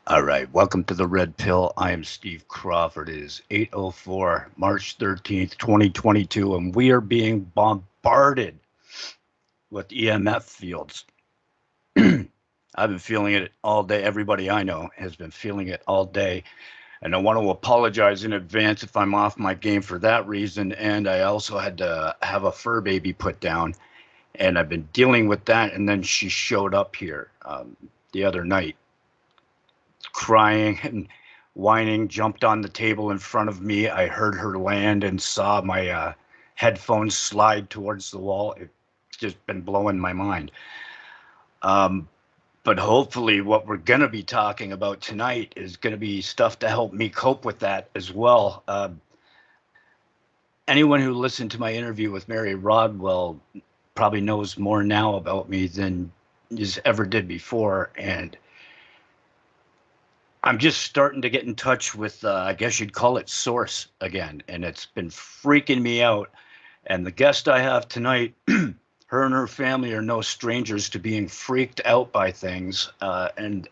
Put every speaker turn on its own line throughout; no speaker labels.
All right, welcome to the Red Pill. I am Steve Crawford. It is 8:04, March 13th, 2022, and we are being bombarded with EMF fields. I've been feeling it all day. Everybody I know has been feeling it all day. And I want to apologize in advance if I'm off my game for that reason. And I also had to have a fur baby put down, and I've been dealing with that. And then she showed up here the other night crying and whining, jumped on the table in front of me. I heard her land and saw my headphones slide towards the wall. It's just been blowing my mind. Um, but hopefully, what we're going to be talking about tonight is going to be stuff to help me cope with that as well. Anyone who listened to my interview with Mary Rodwell probably knows more now about me than is ever did before. And I'm just starting to get in touch with, I guess you'd call it Source again, and it's been freaking me out. And the guest I have tonight, her and her family are no strangers to being freaked out by things. And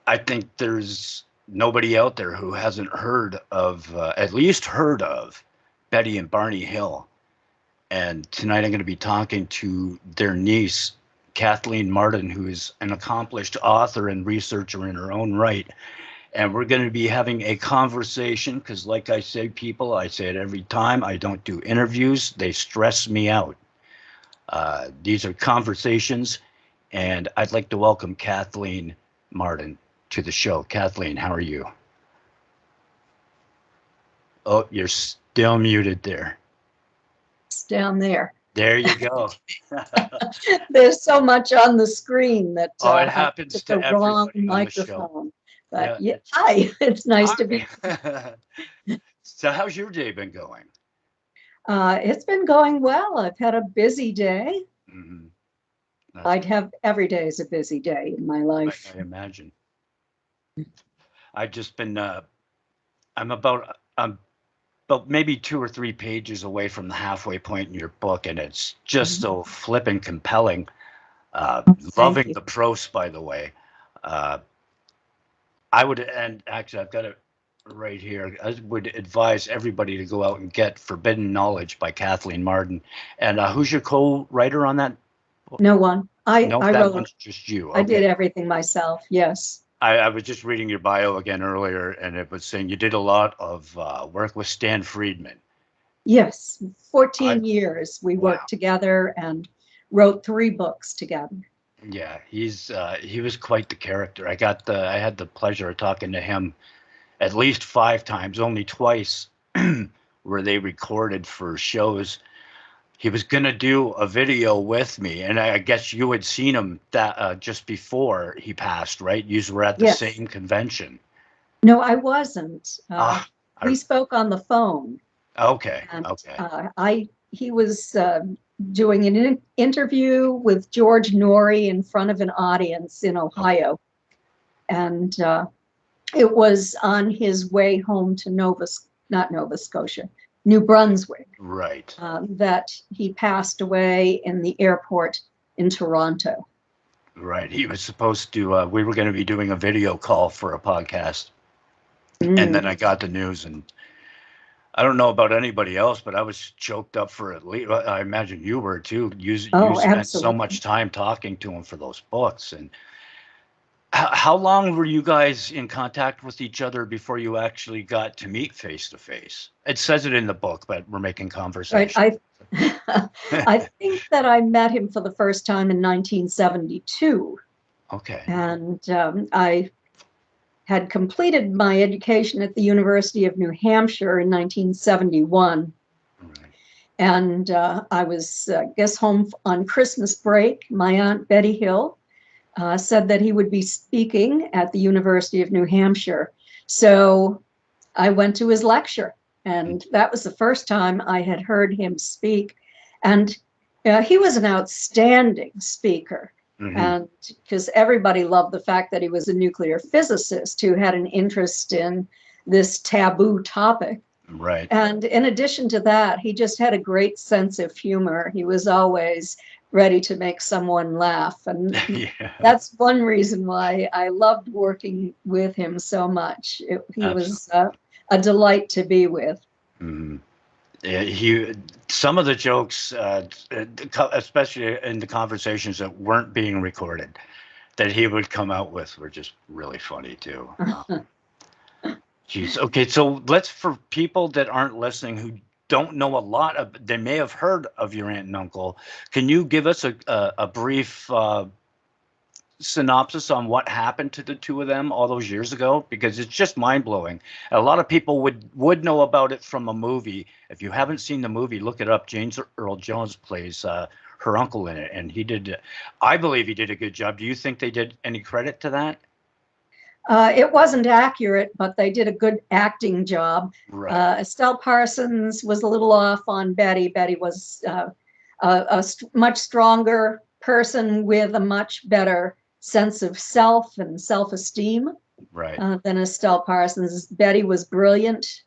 I think there's nobody out there who hasn't heard of, at least heard of, Betty and Barney Hill. And tonight I'm going to be talking to their niece, Kathleen Marden, who is an accomplished author and researcher in her own right. And we're going to be having a conversation because, like I say, people, I say it every time, I don't do interviews. They stress me out. These are conversations, and I'd like to welcome Kathleen Marden to the show. Kathleen, how are you? Oh, you're still muted there.
It's down there.
There you go.
There's so much on the screen that
It happens to
the wrong
everybody on the show.
microphone. But
Yeah,
hi, it's nice to be.
So how's your day been going?
It's been going well. I've had a busy day.
Mm-hmm.
I'd have every day is a busy day in my life.
I imagine. I've just been. I'm about maybe 2 or 3 pages away from the halfway point in your book, and it's just so flippin' compelling. Loving the prose, by the way. I would, and actually, I've got it right here. I would advise everybody to go out and get Forbidden Knowledge by Kathleen Marden. And who's your co-writer on that?
No one. I
that
wrote.
one's just you. Okay.
I did everything myself. Yes.
I was just reading your bio again earlier, and it was saying you did a lot of work with Stan Friedman.
Yes, 14 years we worked together and wrote 3 books together.
Yeah, he was quite the character. I had the pleasure of talking to him at least 5 times, only twice where they recorded for shows. He was gonna do a video with me, and I guess you had seen him that just before he passed, right? You were at the same convention.
No, I wasn't. We spoke on the phone.
Okay.
And,
okay.
He was doing an interview with George Norrie in front of an audience in Ohio, and it was on his way home to New Brunswick.
Right.
That he passed away in the airport in Toronto.
Right. He was supposed to, we were going to be doing a video call for a podcast. And then I got the news, and I don't know about anybody else, but I was choked up for at least, I imagine you were too. You spent so much time talking to him for those books. And how long were you guys in contact with each other before you actually got to meet face to face? It says it in the book, but we're making conversation.
Right. I think that I met him for the first time in 1972.
Okay.
And I had completed my education at the University of New Hampshire in 1971. Right. And I was, home on Christmas break. My Aunt Betty Hill said that he would be speaking at the University of New Hampshire. So I went to his lecture, and that was the first time I had heard him speak. And he was an outstanding speaker. Mm-hmm. And because everybody loved the fact that he was a nuclear physicist who had an interest in this taboo topic.
Right.
And in addition to that, he just had a great sense of humor. He was always ready to make someone laugh. And
Yeah,
that's one reason why I loved working with him so much. He was a delight to be with.
absolutely. Some of the jokes, especially in the conversations that weren't being recorded, that he would come out with were just really funny too. Geez. Okay, so for people that aren't listening who don't know a lot of, they may have heard of your aunt and uncle. Can you give us a brief synopsis on what happened to the two of them all those years ago? Because it's just mind blowing. A lot of people would know about it from a movie. If you haven't seen the movie, look it up. James Earl Jones plays her uncle in it, and I believe he did a good job. Do you think they did any credit to that?
It wasn't accurate, but they did a good acting job.
Right.
Estelle Parsons was a little off on Betty. Betty was much stronger person with a much better sense of self and self-esteem
Right.
than Estelle Parsons. Betty was brilliant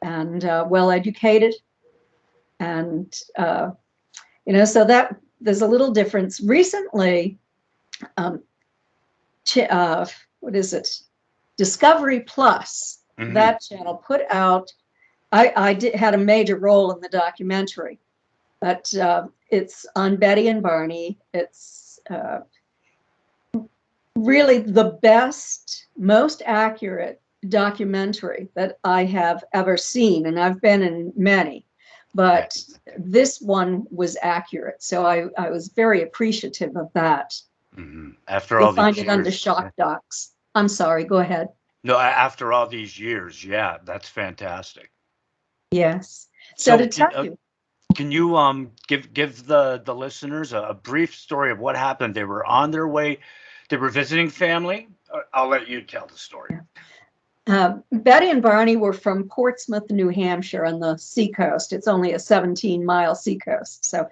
and well-educated. And, so that there's a little difference. Recently, what is it? Discovery Plus, that channel put out, I had a major role in the documentary, but it's on Betty and Barney. It's really the best, most accurate documentary that I have ever seen, and I've been in many, but this one was accurate. So I was very appreciative of that.
After
You'll
all these
find it
years.
under Shock Docs. I'm sorry, go ahead.
No, after all these years, yeah, that's fantastic.
Yes. So to tell you,
can you give the listeners a brief story of what happened? They were on their way, they were visiting family. I'll let you tell the story.
Betty and Barney were from Portsmouth, New Hampshire, on the seacoast. It's only a 17-mile seacoast. So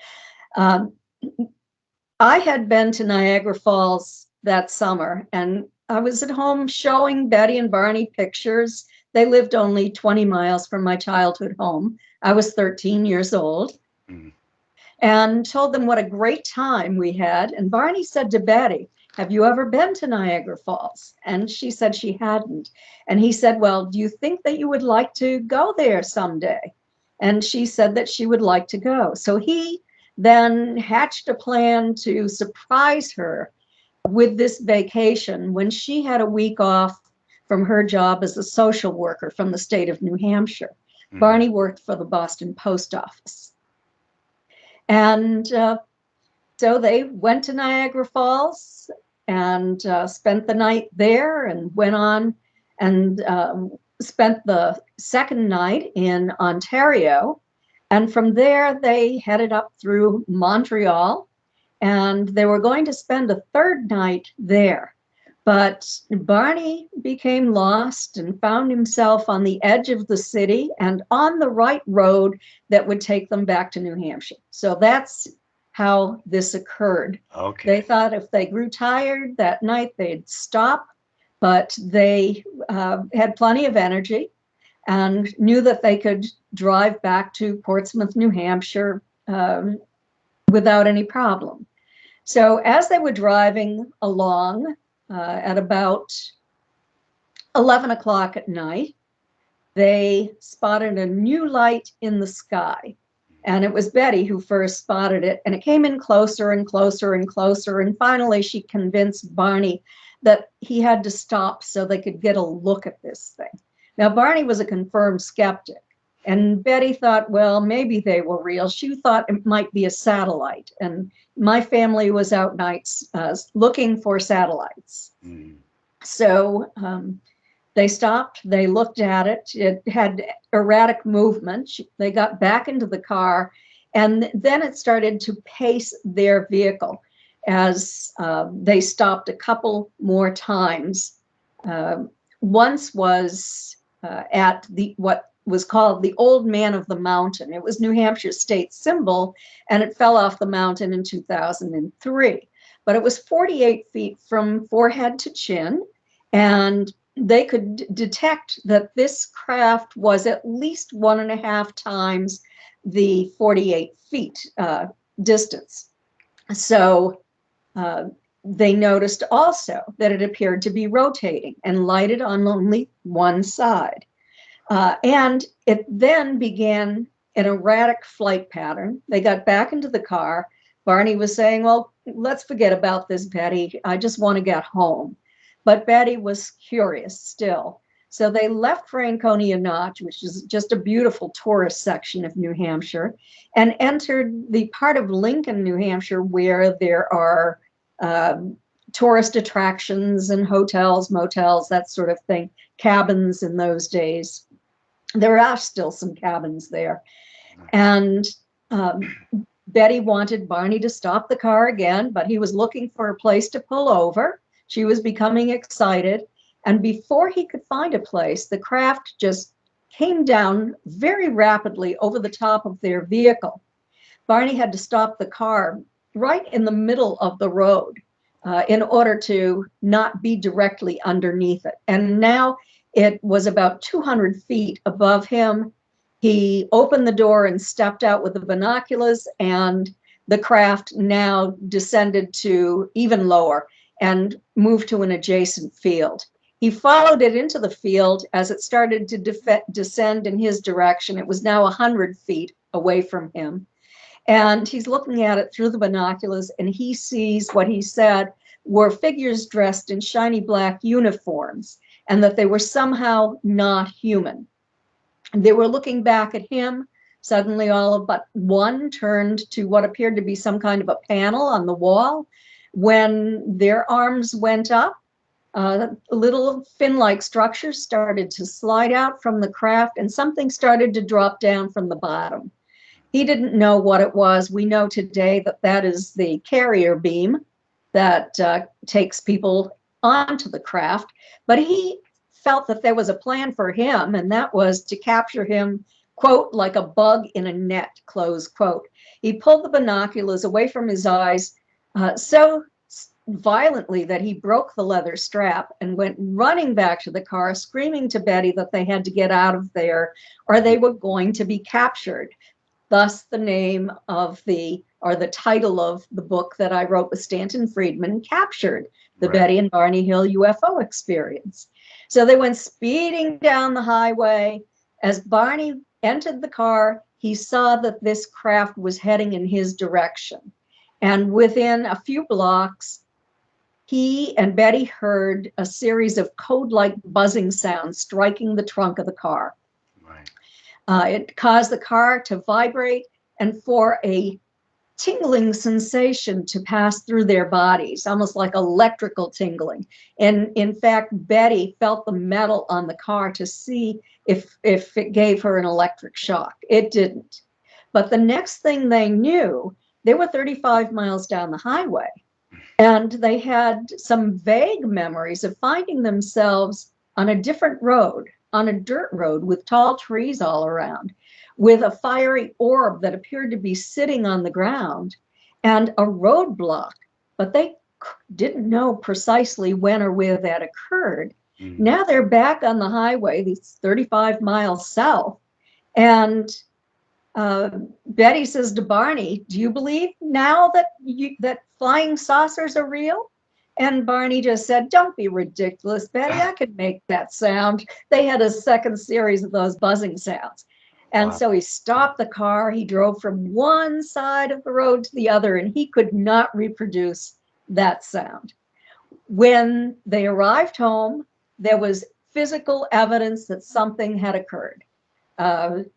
I had been to Niagara Falls that summer, and I was at home showing Betty and Barney pictures. They lived only 20 miles from my childhood home. I was 13 years old, and told them what a great time we had. And Barney said to Betty, "Have you ever been to Niagara Falls?" And she said she hadn't. And he said, "Well, do you think that you would like to go there someday?" And she said that she would like to go. So he then hatched a plan to surprise her with this vacation when she had a week off from her job as a social worker from the state of New Hampshire. Barney worked for the Boston Post Office. And so they went to Niagara Falls and spent the night there, and went on and spent the second night in Ontario. And from there, they headed up through Montreal, and they were going to spend a third night there. But Barney became lost and found himself on the edge of the city and on the right road that would take them back to New Hampshire. So that's how this occurred.
Okay.
They thought if they grew tired that night, they'd stop, but they had plenty of energy and knew that they could drive back to Portsmouth, New Hampshire without any problem. So as they were driving along at about 11 o'clock at night, they spotted a new light in the sky. And it was Betty who first spotted it, and it came in closer and closer and closer. And finally, she convinced Barney that he had to stop so they could get a look at this thing. Now, Barney was a confirmed skeptic, and Betty thought, well, maybe they were real. She thought it might be a satellite, and my family was out nights looking for satellites. So they stopped, they looked at it. It had erratic movement. They got back into the car, and then it started to pace their vehicle as they stopped a couple more times. Once was at what was called the Old Man of the Mountain. It was New Hampshire's state symbol, and it fell off the mountain in 2003. But it was 48 feet from forehead to chin, and they could detect that this craft was at least 1.5 times the 48 feet distance. So they noticed also that it appeared to be rotating and lighted on only one side. And it then began an erratic flight pattern. They got back into the car. Barney was saying, well, let's forget about this, Betty. I just want to get home. But Betty was curious still. So they left Franconia Notch, which is just a beautiful tourist section of New Hampshire, and entered the part of Lincoln, New Hampshire, where there are tourist attractions and hotels, motels, that sort of thing, cabins in those days. There are still some cabins there. And Betty wanted Barney to stop the car again, but he was looking for a place to pull over. She was becoming excited. And before he could find a place, the craft just came down very rapidly over the top of their vehicle. Barney had to stop the car right in the middle of the road in order to not be directly underneath it. And now it was about 200 feet above him. He opened the door and stepped out with the binoculars, and the craft now descended to even lower and moved to an adjacent field. He followed it into the field as it started to descend in his direction. It was now 100 feet away from him. And he's looking at it through the binoculars, and he sees what he said were figures dressed in shiny black uniforms, and that they were somehow not human. They were looking back at him. Suddenly, all but one turned to what appeared to be some kind of a panel on the wall. When their arms went up, little fin-like structures started to slide out from the craft, and something started to drop down from the bottom. He didn't know what it was. We know today that that is the carrier beam that takes people onto the craft, but he felt that there was a plan for him, and that was to capture him, quote, like a bug in a net, close quote. He pulled the binoculars away from his eyes so violently that he broke the leather strap and went running back to the car, screaming to Betty that they had to get out of there or they were going to be captured. Thus the name of the title of the book that I wrote with Stanton Friedman, Captured, the Betty and Barney Hill UFO Experience. So they went speeding down the highway. As Barney entered the car, he saw that this craft was heading in his direction. And within a few blocks, he and Betty heard a series of code-like buzzing sounds striking the trunk of the car. It caused the car to vibrate and for a tingling sensation to pass through their bodies, almost like electrical tingling. And in fact, Betty felt the metal on the car to see if it gave her an electric shock. It didn't. But the next thing they knew, they were 35 miles down the highway, and they had some vague memories of finding themselves on a different road, on a dirt road with tall trees all around, with a fiery orb that appeared to be sitting on the ground and a roadblock, but they didn't know precisely when or where that occurred. Now they're back on the highway, these 35 miles south, and Betty says to Barney, do you believe now that flying saucers are real? And Barney just said, don't be ridiculous, Betty, I could make that sound. They had a second series of those buzzing sounds. And so he stopped the car, he drove from one side of the road to the other, and he could not reproduce that sound. When they arrived home, there was physical evidence that something had occurred.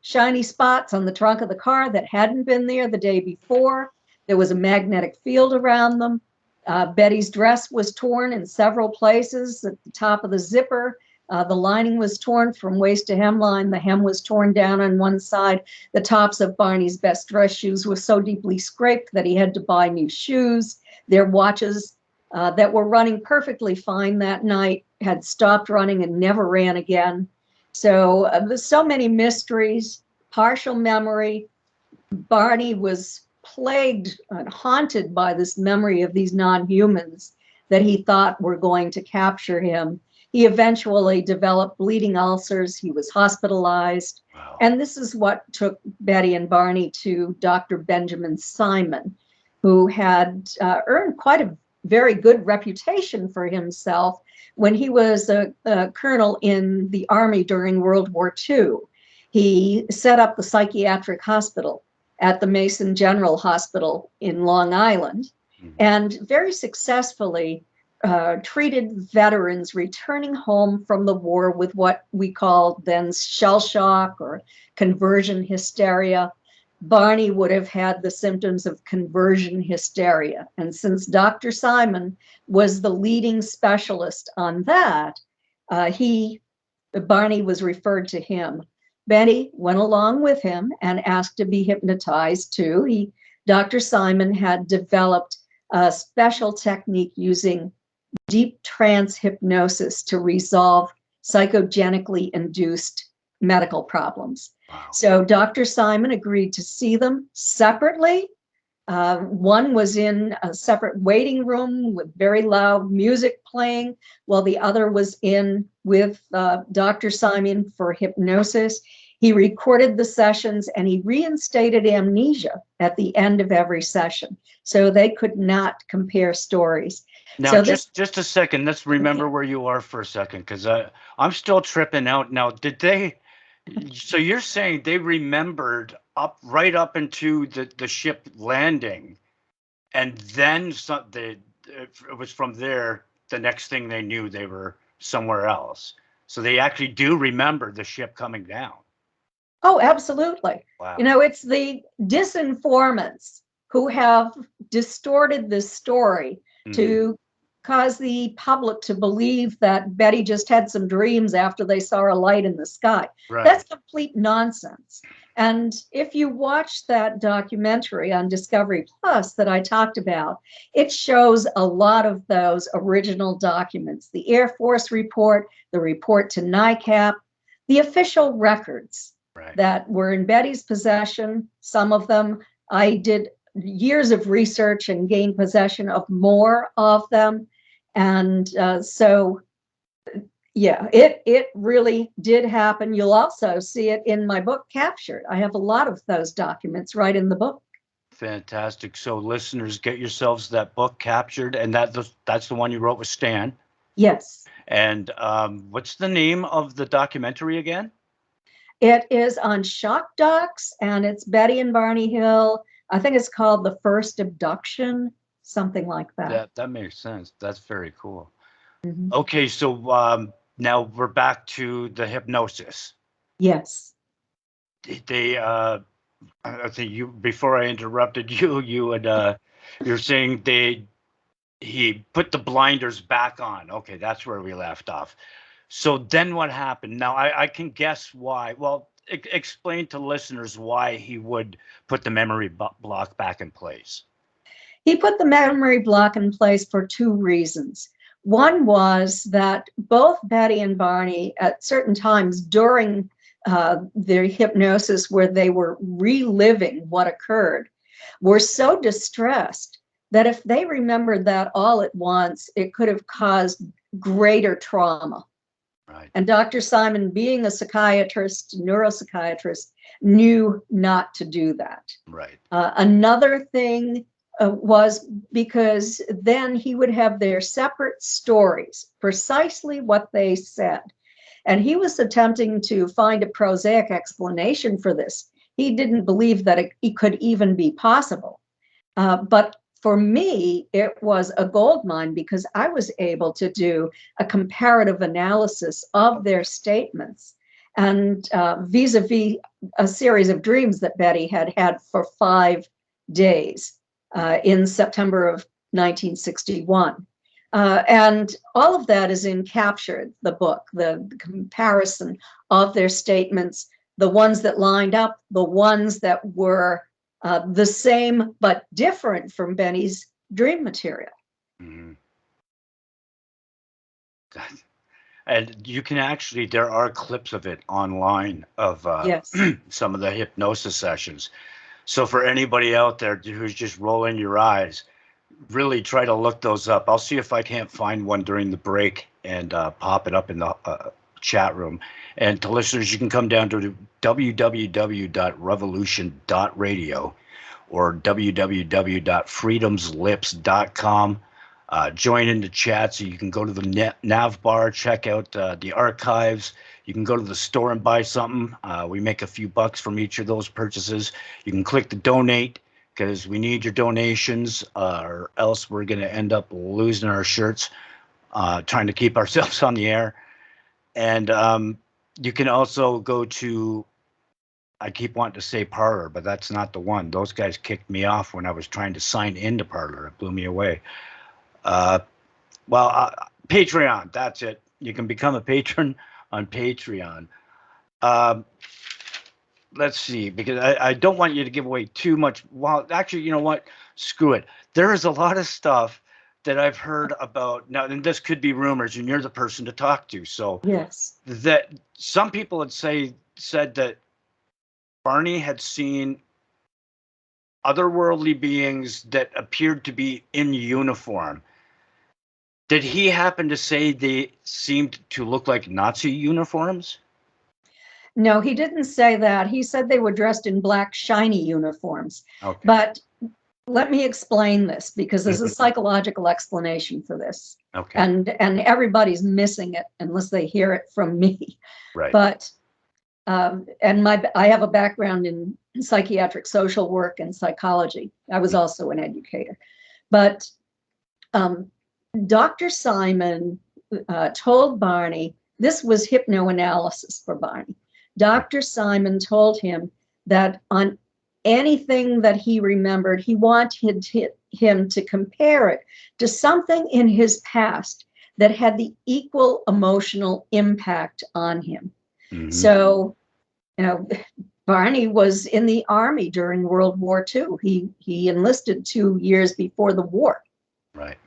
Shiny spots on the trunk of the car that hadn't been there the day before. There was a magnetic field around them. Betty's dress was torn in several places at the top of the zipper. The lining was torn from waist to hemline. The hem was torn down on one side. The tops of Barney's best dress shoes were so deeply scraped that he had to buy new shoes. Their watches that were running perfectly fine that night had stopped running and never ran again. So there's so many mysteries, partial memory. Barney was plagued and haunted by this memory of these non-humans that he thought were going to capture him. He eventually developed bleeding ulcers. He was hospitalized. Wow. And this is what took Betty and Barney to Dr. Benjamin Simon. who had earned quite a very good reputation for himself when he was a colonel in the Army during World War II. He set up the psychiatric hospital at the Mason General Hospital in Long Island, and very successfully treated veterans returning home from the war with what we called then shell shock or conversion hysteria. Barney would have had the symptoms of conversion hysteria. And since Dr. Simon was the leading specialist on that, Barney was referred to him. Betty went along with him and asked to be hypnotized too. Dr. Simon had developed a special technique using deep trance hypnosis to resolve psychogenically induced medical problems. Wow. So Dr. Simon agreed to see them separately. One was in a separate waiting room with very loud music playing, while the other was in with Dr. Simon for hypnosis. He recorded the sessions and he reinstated amnesia at the end of every session, so they could not compare stories.
Now, so just a second. Let's remember where you are for a second, because I'm still tripping out. Now, did they? So you're saying they remembered right up into the ship landing, and then it was from there. The next thing they knew, they were somewhere else. So they actually do remember the ship coming down.
Oh, absolutely.
Wow.
You know, it's the disinformants who have distorted this story to cause the public to believe that Betty just had some dreams after they saw a light in the sky. Right. That's complete nonsense. And if you watch that documentary on Discovery Plus that I talked about, it shows a lot of those original documents, the Air Force report, the report to NICAP, the official records that were in Betty's possession. Some of them, I did years of research and gained possession of more of them. And so, yeah, it really did happen. You'll also see it in my book, Captured. I have a lot of those documents right in the book.
Fantastic. So listeners, get yourselves that book, Captured, and that's the one you wrote with Stan.
Yes.
And what's the name of the documentary again?
It is on Shock Docs, and it's Betty and Barney Hill. I think it's called The First Abduction, something like that.
That makes sense. That's very cool. Okay, so now we're back to the hypnosis.
Yes.
They I think you, before I interrupted you, you're saying he put the blinders back on. Okay, that's where we left off. So then what happened? Now I can guess why. Well, explain to listeners why he would put the memory block back in place.
He put the memory block in place for two reasons. One was that both Betty and Barney, at certain times during their hypnosis where they were reliving what occurred, were so distressed that if they remembered that all at once, it could have caused greater trauma. Right. And Dr. Simon, being a psychiatrist, neuropsychiatrist, knew not to do that.
Right.
Another thing was because then he would have their separate stories, precisely what they said. And he was attempting to find a prosaic explanation for this. He didn't believe that it could even be possible. But for me, it was a goldmine because I was able to do a comparative analysis of their statements and vis-a-vis a series of dreams that Betty had had for 5 days in September of 1961. And all of that is in Captured, the book, the comparison of their statements, the ones that lined up, the ones that were the same but different from Benny's dream material.
Mm-hmm. And you can actually, there are clips of it online of
yes.
some of the hypnosis sessions. So for anybody out there who's just rolling your eyes, really try to look those up. I'll see if I can't find one during the break and pop it up in the chat room. And to listeners, you can come down to www.revolution.radio, or www.freedomslips.com. Join in the chat so you can go to the nav bar, check out the archives. You can go to the store and buy something. We make a few bucks from each of those purchases. You can click the donate because we need your donations, or else we're going to end up losing our shirts trying to keep ourselves on the air. And you can also go to, I keep wanting to say Parler, but that's not the one. Those guys kicked me off when I was trying to sign into Parler. It blew me away. Patreon, that's it. You can become a patron on Patreon. Let's see, because I don't want you to give away too much. Well, actually, you know what? Screw it. There is a lot of stuff that I've heard about now, and this could be rumors, and you're the person to talk to. So
Yes.
that some people had said that Barney had seen otherworldly beings that appeared to be in uniform. Did he happen to say they seemed to look like Nazi uniforms?
No, he didn't say that. He said they were dressed in black, shiny uniforms.
Okay.
But let me explain this, because there's a psychological explanation for this.
Okay.
And everybody's missing it unless they hear it from me.
Right.
But I have a background in psychiatric social work and psychology. I was also an educator. But Dr. Simon told Barney, this was hypnoanalysis for Barney. Dr. Simon told him that on anything that he remembered, he wanted him to compare it to something in his past that had the equal emotional impact on him. Mm-hmm. So, you know, Barney was in the Army during World War II. He enlisted 2 years before the war.
Right.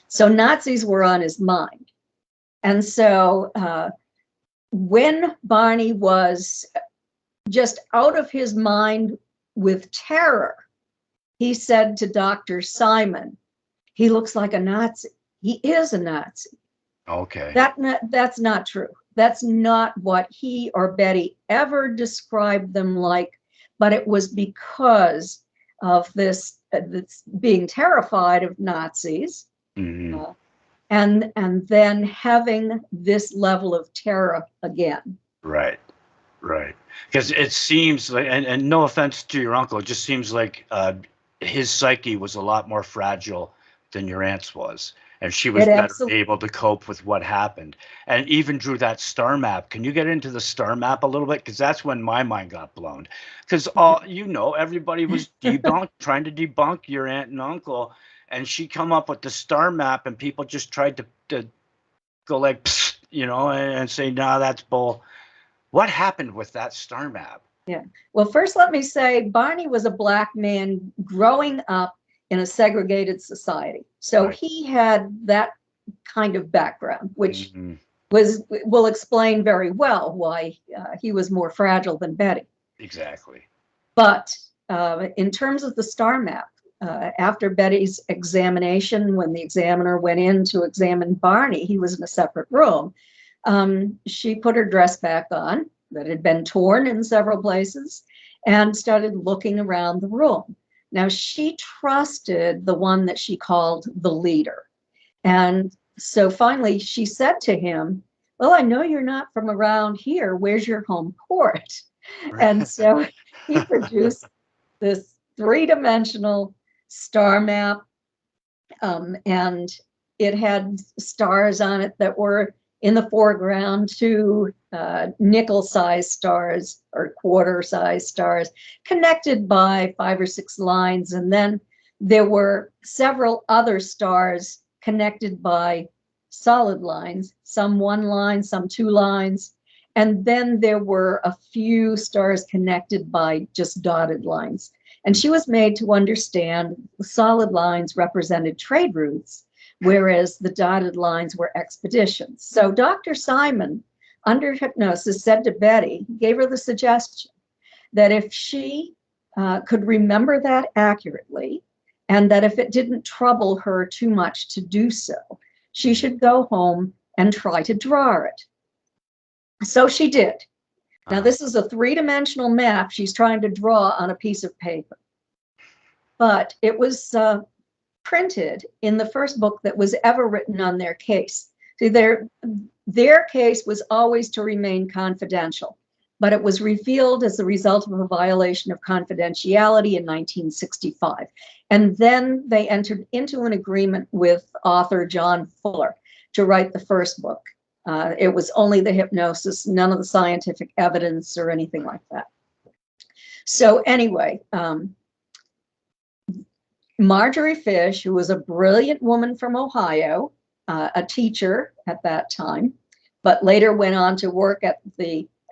So Nazis were on his mind. And so when Barney was just out of his mind with terror, he said to Dr. Simon, he looks like a Nazi. He is a Nazi.
Okay.
That's not true. That's not what he or Betty ever described them like, but it was because of this being terrified of Nazis. Mm-hmm. And then having this level of terror again.
Right. Because it seems like, and no offense to your uncle, it just seems like his psyche was a lot more fragile than your aunt's was. And she was better able to cope with what happened. And even drew that star map. Can you get into the star map a little bit? Because that's when my mind got blown. Because everybody was trying to debunk your aunt and uncle. And she come up with the star map, and people just tried to go like, psst, and say, no, that's bull. What happened with that star map?
Yeah. Well, first, let me say Barney was a black man growing up in a segregated society. So he had that kind of background, which will explain very well why he was more fragile than Betty.
Exactly.
But in terms of the star map, after Betty's examination, when the examiner went in to examine Barney, he was in a separate room. She put her dress back on that had been torn in several places and started looking around the room. Now, she trusted the one that she called the leader. And so finally she said to him, well, I know you're not from around here. Where's your home port? And so he produced this 3-dimensional star map, and it had stars on it that were in the foreground, 2 nickel-sized stars or quarter-sized stars connected by 5 or 6 lines. And then there were several other stars connected by solid lines, some 1 line, some 2 lines. And then there were a few stars connected by just dotted lines. And she was made to understand the solid lines represented trade routes, whereas the dotted lines were expeditions. So Dr. Simon, under hypnosis, said to Betty, gave her the suggestion that if she could remember that accurately, and that if it didn't trouble her too much to do so, she should go home and try to draw it. So she did. Now, this is a 3-dimensional map she's trying to draw on a piece of paper. but it was printed in the first book that was ever written on their case. So their case was always to remain confidential, but it was revealed as a result of a violation of confidentiality in 1965. And then they entered into an agreement with author John Fuller to write the first book. It was only the hypnosis, none of the scientific evidence or anything like that. So anyway, Marjorie Fish, who was a brilliant woman from Ohio, a teacher at that time, but later went on to work at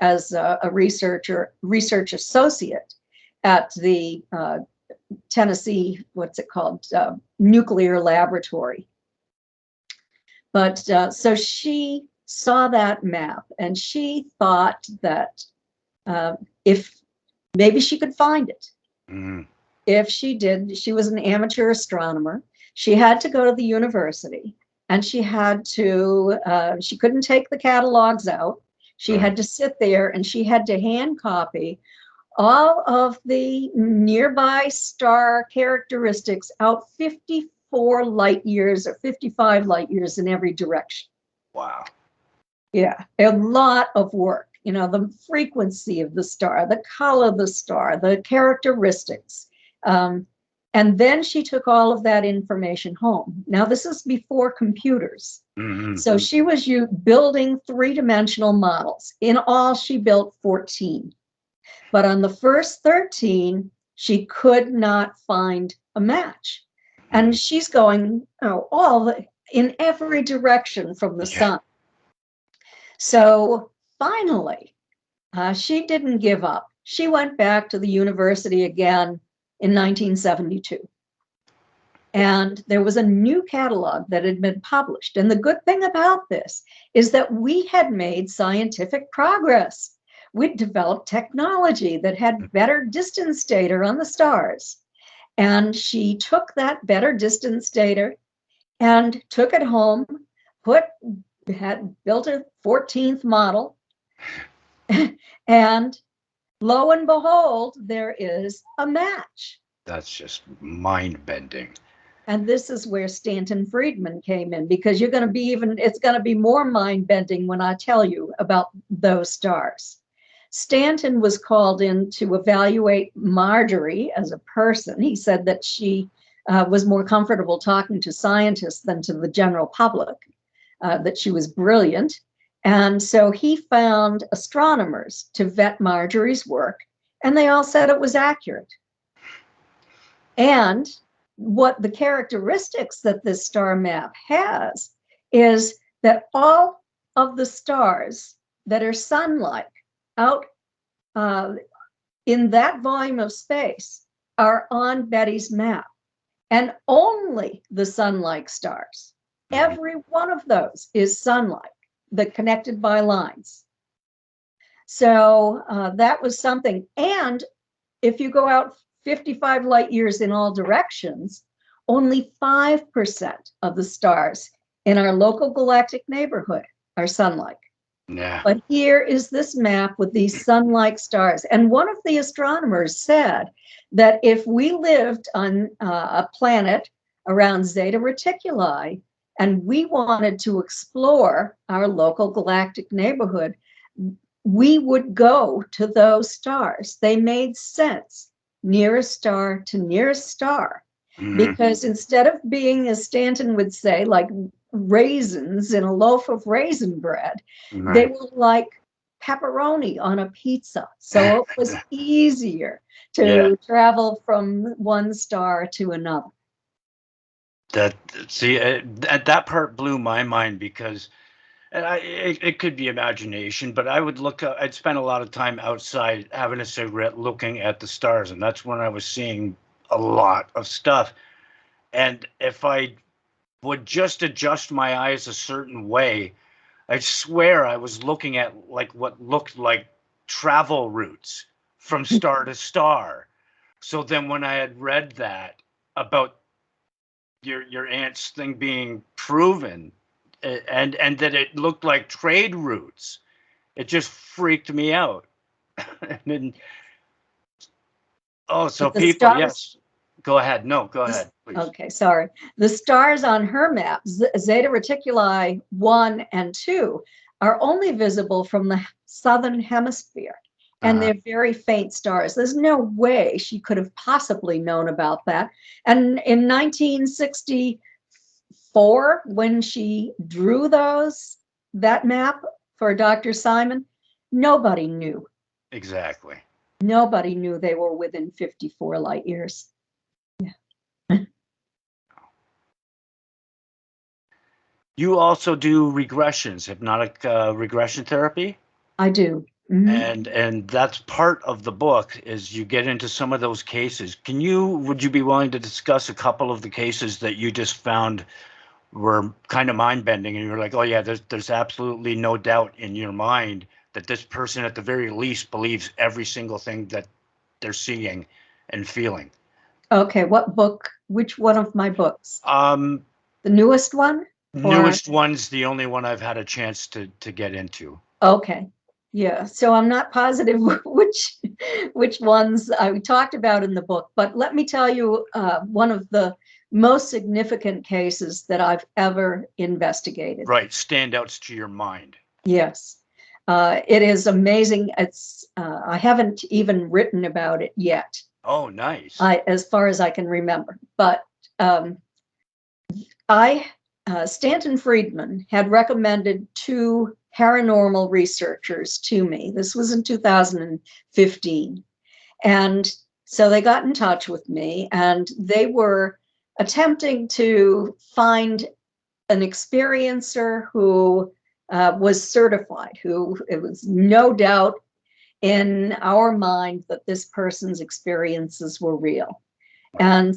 as a research associate at the Tennessee, what's it called, nuclear laboratory. But so she saw that map and she thought that if maybe she could find it.
Mm.
If she did, she was an amateur astronomer. She had to go to the university and she had to, she couldn't take the catalogs out. She had to sit there and she had to hand copy all of the nearby star characteristics out 54 light years or 55 light years in every direction.
Wow.
Yeah, a lot of work. You know, the frequency of the star, the color of the star, the characteristics. And then she took all of that information home. Now, this is before computers.
Mm-hmm.
So she was building three-dimensional models. In all, she built 14. But on the first 13, she could not find a match. And she's going in every direction from the sun. So finally, she didn't give up. She went back to the university again in 1972. And there was a new catalog that had been published. And the good thing about this is that we had made scientific progress. We'd developed technology that had better distance data on the stars. And she took that better distance data and took it home, had built a 14th model, and lo and behold, there is a match.
That's just mind-bending.
And this is where Stanton Friedman came in, because you're going to be it's going to be more mind-bending when I tell you about those stars. Stanton was called in to evaluate Marjorie as a person. He said that she was more comfortable talking to scientists than to the general public, that she was brilliant. And so he found astronomers to vet Marjorie's work, and they all said it was accurate. And what the characteristics that this star map has is that all of the stars that are sun-like out in that volume of space are on Betty's map, and only the sun-like stars. Every one of those is sun-like, connected by lines. So that was something. And if you go out 55 light years in all directions, only 5% of the stars in our local galactic neighborhood are sun-like.
Yeah.
But here is this map with these sun-like stars. And one of the astronomers said that if we lived on a planet around Zeta Reticuli and we wanted to explore our local galactic neighborhood, we would go to those stars. They made sense, nearest star to nearest star. Because instead of being, as Stanton would say, like raisins in a loaf of raisin bread, they were like pepperoni on a pizza. So it was easier to travel from one star to another.
That part blew my mind, because it could be imagination, but I'd spend a lot of time outside having a cigarette looking at the stars, and that's when I was seeing a lot of stuff. And if I would just adjust my eyes a certain way, I swear I was looking at like what looked like travel routes from star to star. So then when I had read that about your aunt's thing being proven, and that it looked like trade routes, it just freaked me out. And then, so people, yes. Go ahead. No, go ahead, please.
Okay, sorry. The stars on her map, Zeta Reticuli 1 and 2, are only visible from the southern hemisphere. And they're very faint stars. There's no way she could have possibly known about that. And in 1964, when she drew that map for Dr. Simon, nobody knew.
Exactly.
Nobody knew they were within 54 light years.
You also do regressions, hypnotic regression therapy?
I do. Mm-hmm.
And that's part of the book is you get into some of those cases. Would you be willing to discuss a couple of the cases that you just found were kind of mind bending and you're like, oh yeah, there's absolutely no doubt in your mind that this person at the very least believes every single thing that they're seeing and feeling?
Okay, what book? Which one of my books?
The
The newest one?
newest one's the only one I've had a chance to get into.
Okay. Yeah, so I'm not positive which ones I talked about in the book, but let me tell you one of the most significant cases that I've ever investigated.
Right, standouts to your mind.
Yes, it is amazing. It's I haven't even written about it yet.
Oh, nice.
As far as I can remember, but Stanton Friedman had recommended 2 paranormal researchers to me. This was in 2015. And so they got in touch with me and they were attempting to find an experiencer who was certified, who it was no doubt in our mind that this person's experiences were real. And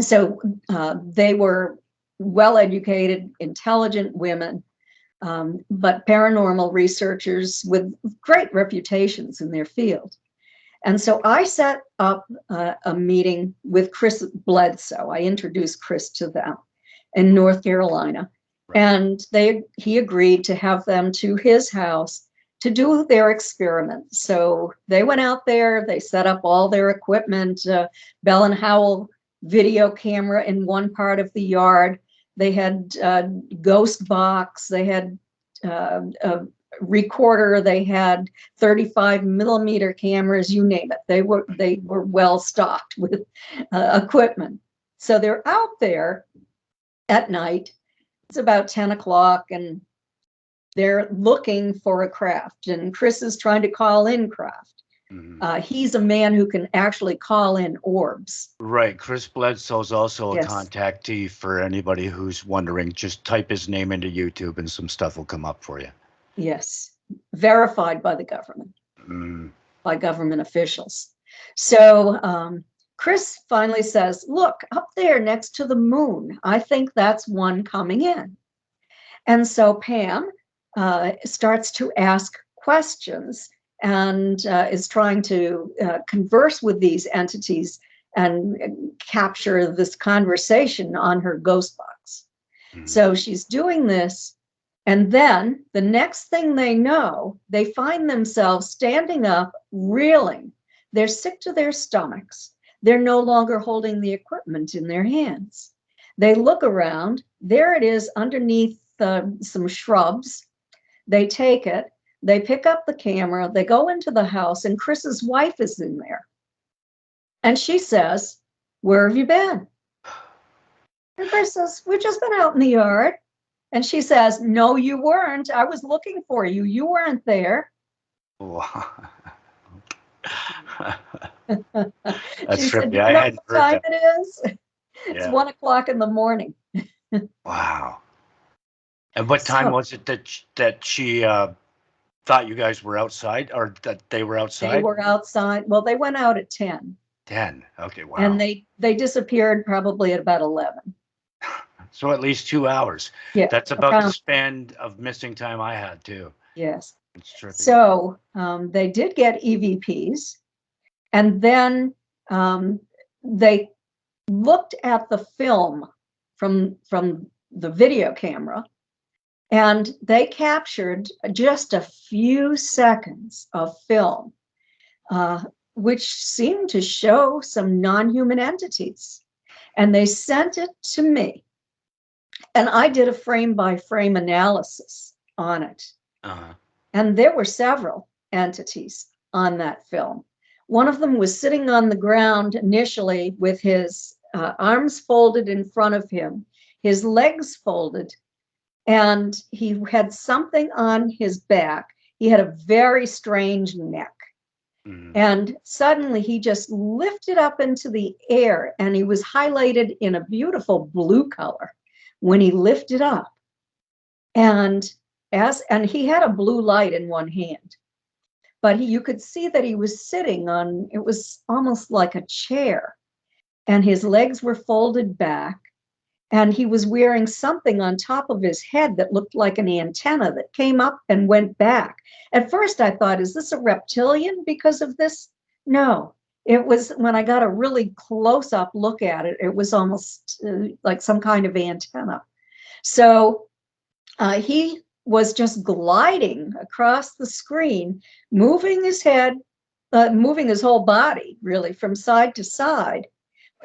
so they were well-educated, intelligent women, but paranormal researchers with great reputations in their field. And so I set up a meeting with Chris Bledsoe. I introduced Chris to them in North Carolina. Right. And he agreed to have them to his house to do their experiment. So they went out there, they set up all their equipment, Bell and Howell video camera in one part of the yard. They had a ghost box, they had a recorder, they had 35 millimeter cameras, you name it. They were well stocked with equipment. So they're out there at night. It's about 10 o'clock and they're looking for a craft. And Chris is trying to call in craft. Mm-hmm. He's a man who can actually call in orbs.
Right. Chris Bledsoe's also a contactee for anybody who's wondering. Just type his name into YouTube and some stuff will come up for you.
Yes. Verified by the government, by government officials. So Chris finally says, look, up there next to the moon, I think that's one coming in. And so Pam starts to ask questions and is trying to converse with these entities and capture this conversation on her ghost box. Mm-hmm. So she's doing this, and then the next thing they know, they find themselves standing up, reeling. They're sick to their stomachs. They're no longer holding the equipment in their hands. They look around. There it is underneath some shrubs. They take it. They pick up the camera, they go into the house, and Chris's wife is in there. And she says, where have you been? And Chris says, we've just been out in the yard. And she says, no, you weren't. I was looking for you. You weren't there.
Wow.
That's
trippy.
You know what time it is? It's 1 o'clock in the morning.
Wow. And what time was it that she thought you guys were outside, or that they were outside?
They were outside. Well, they went out at 10.
10. Okay, wow.
And they disappeared probably at about 11.
So at least 2 hours. Yeah. That's about the span of missing time I had too.
Yes.
It's trippy.
So they did get EVPs, and then they looked at the film from the video camera, and they captured just a few seconds of film which seemed to show some non-human entities. And they sent it to me. And I did a frame-by-frame analysis on it.
Uh-huh.
And there were several entities on that film. One of them was sitting on the ground initially with his arms folded in front of him, his legs folded, and he had something on his back. He had a very strange neck. Mm-hmm. And suddenly he just lifted up into the air, and he was highlighted in a beautiful blue color when he lifted up. And he had a blue light in one hand, but you could see that he was sitting on, it was almost like a chair, and his legs were folded back, and he was wearing something on top of his head that looked like an antenna that came up and went back. At first I thought, is this a reptilian because of this? No, it was, when I got a really close-up look at it, it was almost like some kind of antenna. So he was just gliding across the screen, moving his head, moving his whole body, really, from side to side.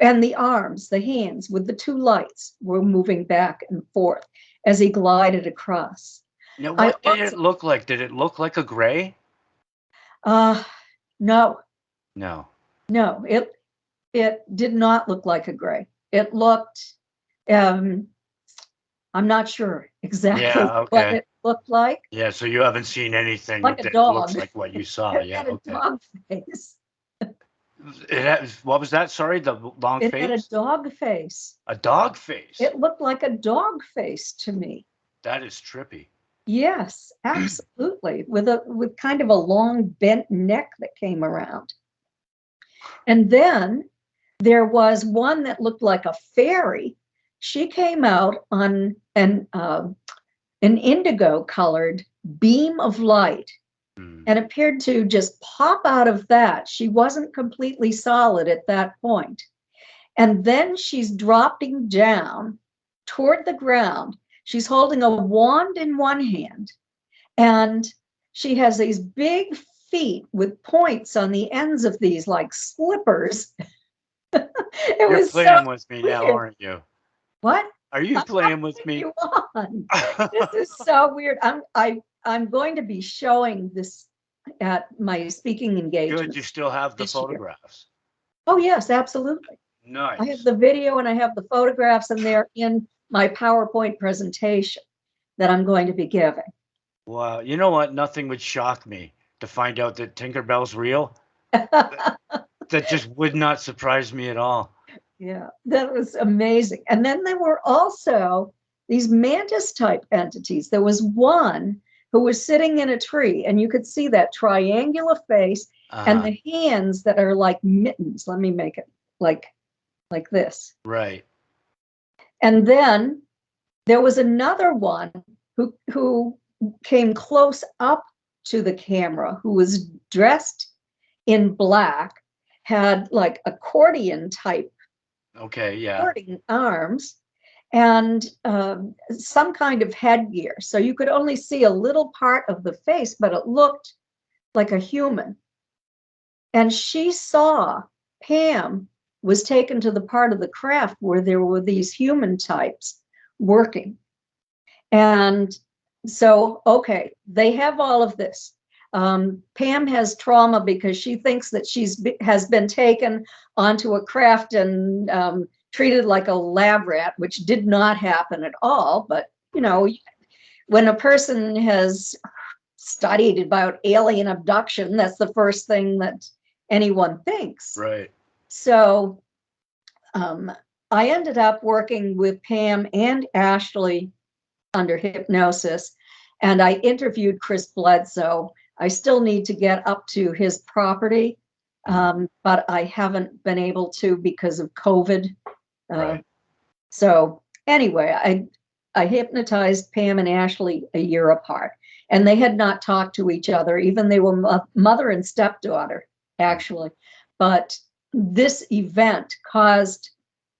And the arms, the hands with the two lights were moving back and forth as he glided across.
Now, what did it look like? Did it look like a gray?
No.
No.
No, it did not look like a gray. It looked, I'm not sure exactly what it looked like.
Yeah, so you haven't seen anything
like
that
dog.
looks like what you saw.
It had a dog face.
What was that? Sorry, the long face?
It had a dog face.
A dog face?
It looked like a dog face to me.
That is trippy.
Yes, absolutely. With kind of a long bent neck that came around. And then there was one that looked like a fairy. She came out on an indigo colored beam of light and appeared to just pop out of that. She wasn't completely solid at that point. And then she's dropping down toward the ground. She's holding a wand in one hand, and she has these big feet with points on the ends of these, like slippers.
You're playing with me now, aren't you?
What?
Are you playing with me?
This is so weird. I'm going to be showing this at my speaking engagement.
Good. You still have the photographs?
Oh, yes, absolutely.
Nice.
I have the video and I have the photographs, and they're in my PowerPoint presentation that I'm going to be giving.
Wow. You know what? Nothing would shock me to find out that Tinkerbell's real. That just would not surprise me at all.
Yeah, that was amazing. And then there were also these mantis type entities. There was one who was sitting in a tree, and you could see that triangular face and the hands that are like mittens. Let me make it like this.
Right.
And then there was another one who came close up to the camera, who was dressed in black, had like accordion type arms, and some kind of headgear. So you could only see a little part of the face, but it looked like a human. And she saw Pam was taken to the part of the craft where there were these human types working. And so, okay, they have all of this. Pam has trauma because she thinks that has been taken onto a craft and treated like a lab rat, which did not happen at all. But, you know, when a person has studied about alien abduction, that's the first thing that anyone thinks.
Right.
So I ended up working with Pam and Ashley under hypnosis, and I interviewed Chris Bledsoe. I still need to get up to his property, but I haven't been able to because of COVID.
Right.
So anyway, I hypnotized Pam and Ashley a year apart, and they had not talked to each other. Even they were mother and stepdaughter, actually. But this event caused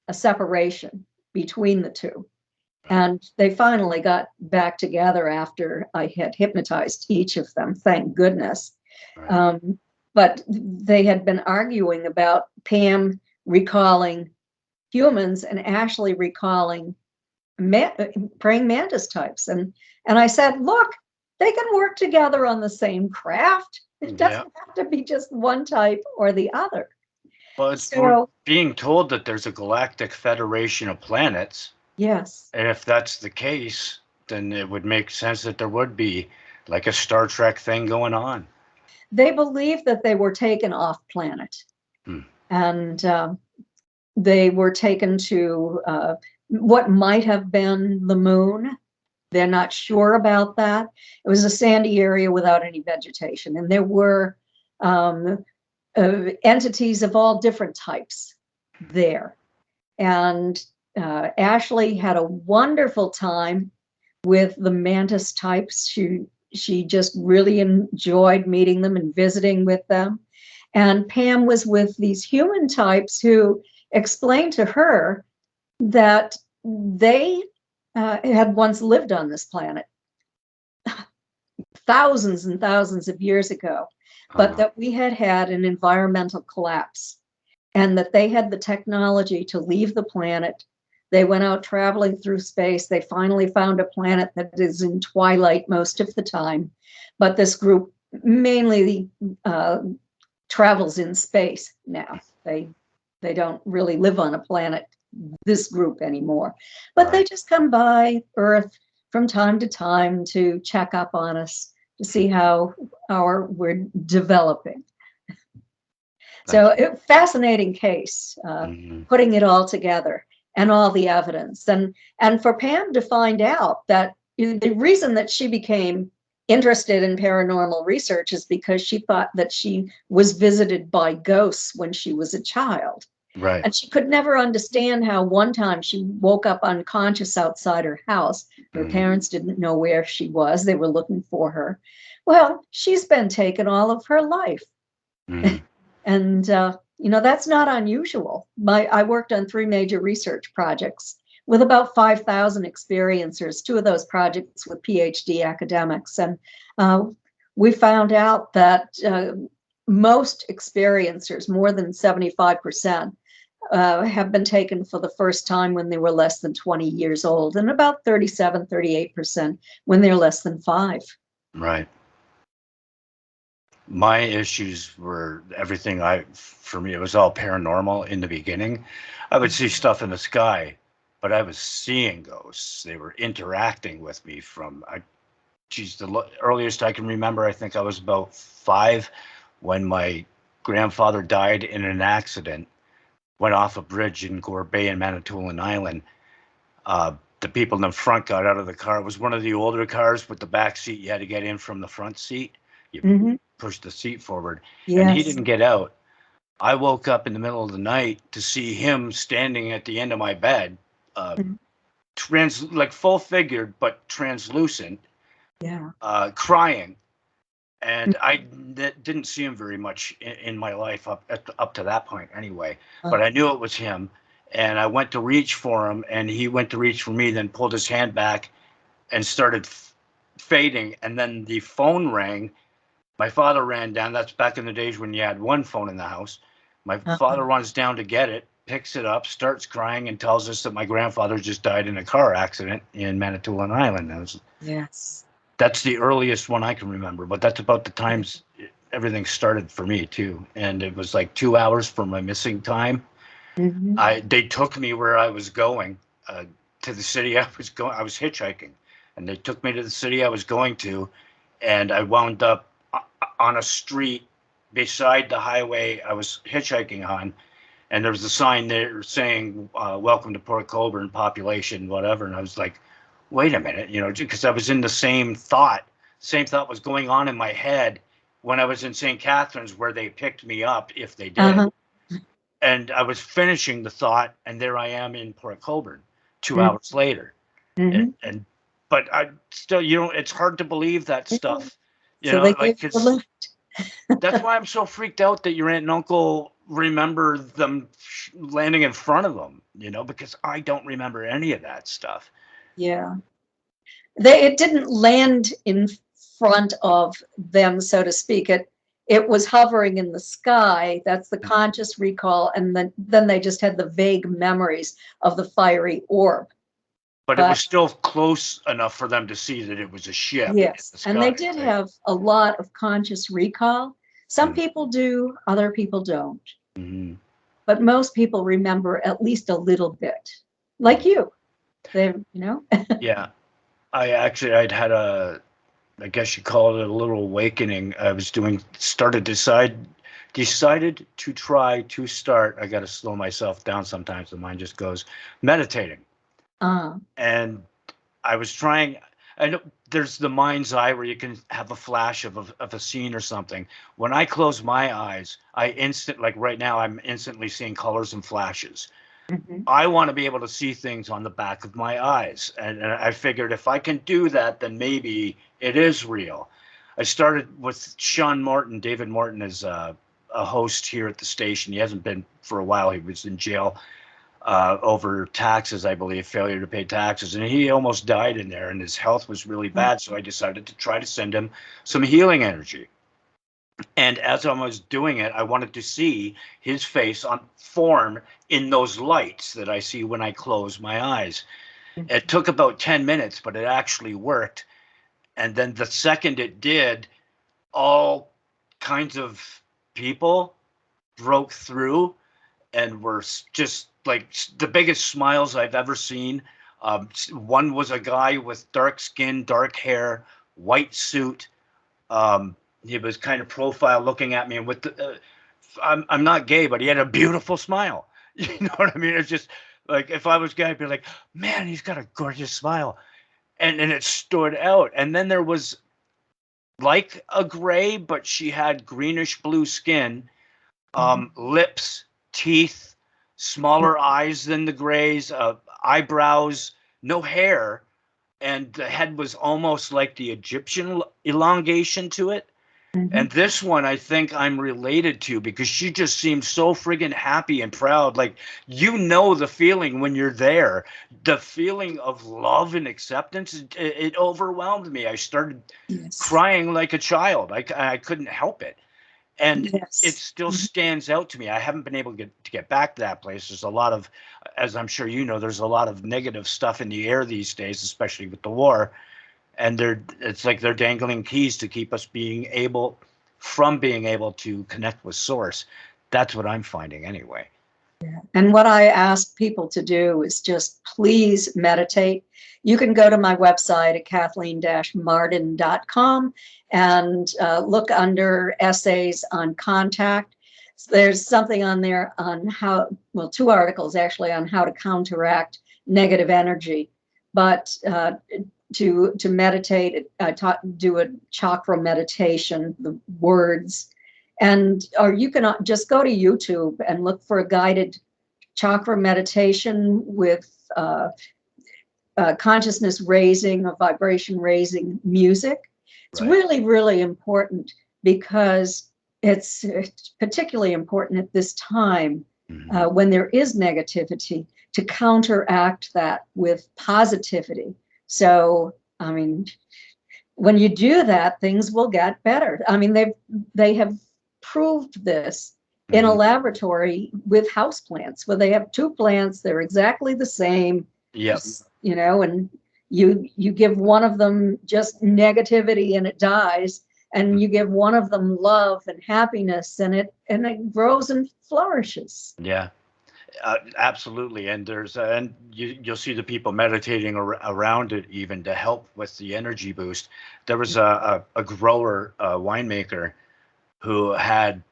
a separation between the two. And they finally got back together after I had hypnotized each of them, thank goodness. Right. but they had been arguing about Pam recalling humans and Ashley recalling praying mantis types. And I said, look, they can work together on the same craft. It doesn't have to be just one type or the other.
Well, we're being told that there's a galactic federation of planets.
Yes.
And if that's the case, then it would make sense that there would be like a Star Trek thing going on.
They believe that they were taken off planet. And they were taken to what might have been the moon. They're not sure about that. It was a sandy area without any vegetation. And there were entities of all different types there. And Ashley had a wonderful time with the mantis types. She just really enjoyed meeting them and visiting with them. And Pam was with these human types who explained to her that they had once lived on this planet thousands and thousands of years ago, but that we had had an environmental collapse and that they had the technology to leave the planet. They went out traveling through space. They finally found a planet that is in twilight most of the time, but this group mainly travels in space now. They don't really live on a planet, this group, anymore, but they just come by Earth from time to time to check up on us, to see how we're developing. So fascinating case, putting it all together and all the evidence, and for Pam to find out that the reason that she became interested in paranormal research is because she thought that she was visited by ghosts when she was a child.
Right.
And she could never understand how one time she woke up unconscious outside her house. Her parents didn't know where she was. They were looking for her. Well, she's been taken all of her life. And, that's not unusual. I worked on 3 major research projects with about 5,000 experiencers, 2 of those projects with PhD academics. And we found out that most experiencers, more than 75%, have been taken for the first time when they were less than 20 years old, and about 38% when they're less than 5.
Right. My issues were everything. For me, it was all paranormal in the beginning. I would see stuff in the sky, but I was seeing ghosts. They were interacting with me the earliest I can remember, I think I was about 5 when my grandfather died in an accident, went off a bridge in Gore Bay in Manitoulin Island. The people in the front got out of the car. It was one of the older cars with the back seat. You had to get in from the front seat. You pushed the seat forward. Yes. And he didn't get out. I woke up in the middle of the night to see him standing at the end of my bed, like full figured, but translucent, crying. And I didn't see him very much in my life up to that point anyway, but I knew it was him. And I went to reach for him, and he went to reach for me, then pulled his hand back and started fading. And then the phone rang. My father ran down. That's back in the days when you had one phone in the house. My father runs down to get it, picks it up, starts crying, and tells us that my grandfather just died in a car accident in Manitoulin Island. That's the earliest one I can remember, but that's about the times everything started for me too. And it was like 2 hours for my missing time. They took me where I was going, to the city I was going. I was hitchhiking, and they took me to the city I was going to, and I wound up on a street beside the highway I was hitchhiking on, and there was a sign there saying, "Welcome to Port Colborne, population, whatever." And I was like, wait a minute, because I was in the same thought. Same thought was going on in my head when I was in St. Catharines, where they picked me up, if they did. And I was finishing the thought, and there I am in Port Colborne 2 hours later. But I still, it's hard to believe that stuff. That's why I'm so freaked out that your aunt and uncle remember them landing in front of them, because I don't remember any of that stuff.
Yeah. It didn't land in front of them, so to speak. it was hovering in the sky. That's the conscious recall. And then they just had the vague memories of the fiery orb.
But it was still close enough for them to see that it was a ship in the
Yes,
sky.
and they did have a lot of conscious recall. Some people do, other people don't. But most people remember at least a little bit, like you. They,
Yeah, I'd had I guess you call it a little awakening. I was decided to try to start. I got to slow myself down sometimes. The mind just goes meditating. And I was trying. I know there's the mind's eye where you can have a flash of a scene or something. When I close my eyes, like right now, I'm instantly seeing colors and flashes. I want to be able to see things on the back of my eyes. And I figured if I can do that, then maybe it is real. I started with Sean Morton. David Morton is a host here at the station. He hasn't been for a while. He was in jail over taxes, I believe, failure to pay taxes. And he almost died in there, and his health was really bad. So I decided to try to send him some healing energy. And as I was doing it, I wanted to see his face form in those lights that I see when I close my eyes. It took about 10 minutes, but it actually worked. And then the second it did, all kinds of people broke through and were just like the biggest smiles I've ever seen. One was a guy with dark skin, dark hair, white suit. He was kind of profile looking at me, and with the, I'm not gay, but he had a beautiful smile. You know what I mean? It's just like if I was gay, I'd be like, man, he's got a gorgeous smile, and it stood out. And then there was like a gray, but she had greenish blue skin, lips, teeth, smaller eyes than the grays, eyebrows, no hair, and the head was almost like the Egyptian elongation to it. And this one, I think I'm related to because she just seems so friggin' happy and proud. Like, the feeling when you're there, the feeling of love and acceptance, it overwhelmed me. I started crying like a child. I couldn't help it. And it still stands out to me. I haven't been able to get back to that place. There's a lot of, as I'm sure you know, there's a lot of negative stuff in the air these days, especially with the war. And it's like they're dangling keys to keep us being able to connect with source. That's what I'm finding anyway.
And what I ask people to do is just please meditate. You can go to my website at kathleen-marden.com and look under essays on contact. There's something on there on two articles actually on how to counteract negative energy. But to meditate, do a chakra meditation, the words, or you can just go to YouTube and look for a guided chakra meditation with consciousness raising or vibration raising music. It's really, really important because it's particularly important at this time when there is negativity to counteract that with positivity. So, I mean, when you do that, things will get better. I mean, they have proved this in a laboratory with houseplants where they have two plants, they're exactly the same.
Yes.
And you give one of them just negativity and it dies, and you give one of them love and happiness and it grows and flourishes.
Yeah. Absolutely, and you'll see the people meditating around it even to help with the energy boost. There was a grower, winemaker, who had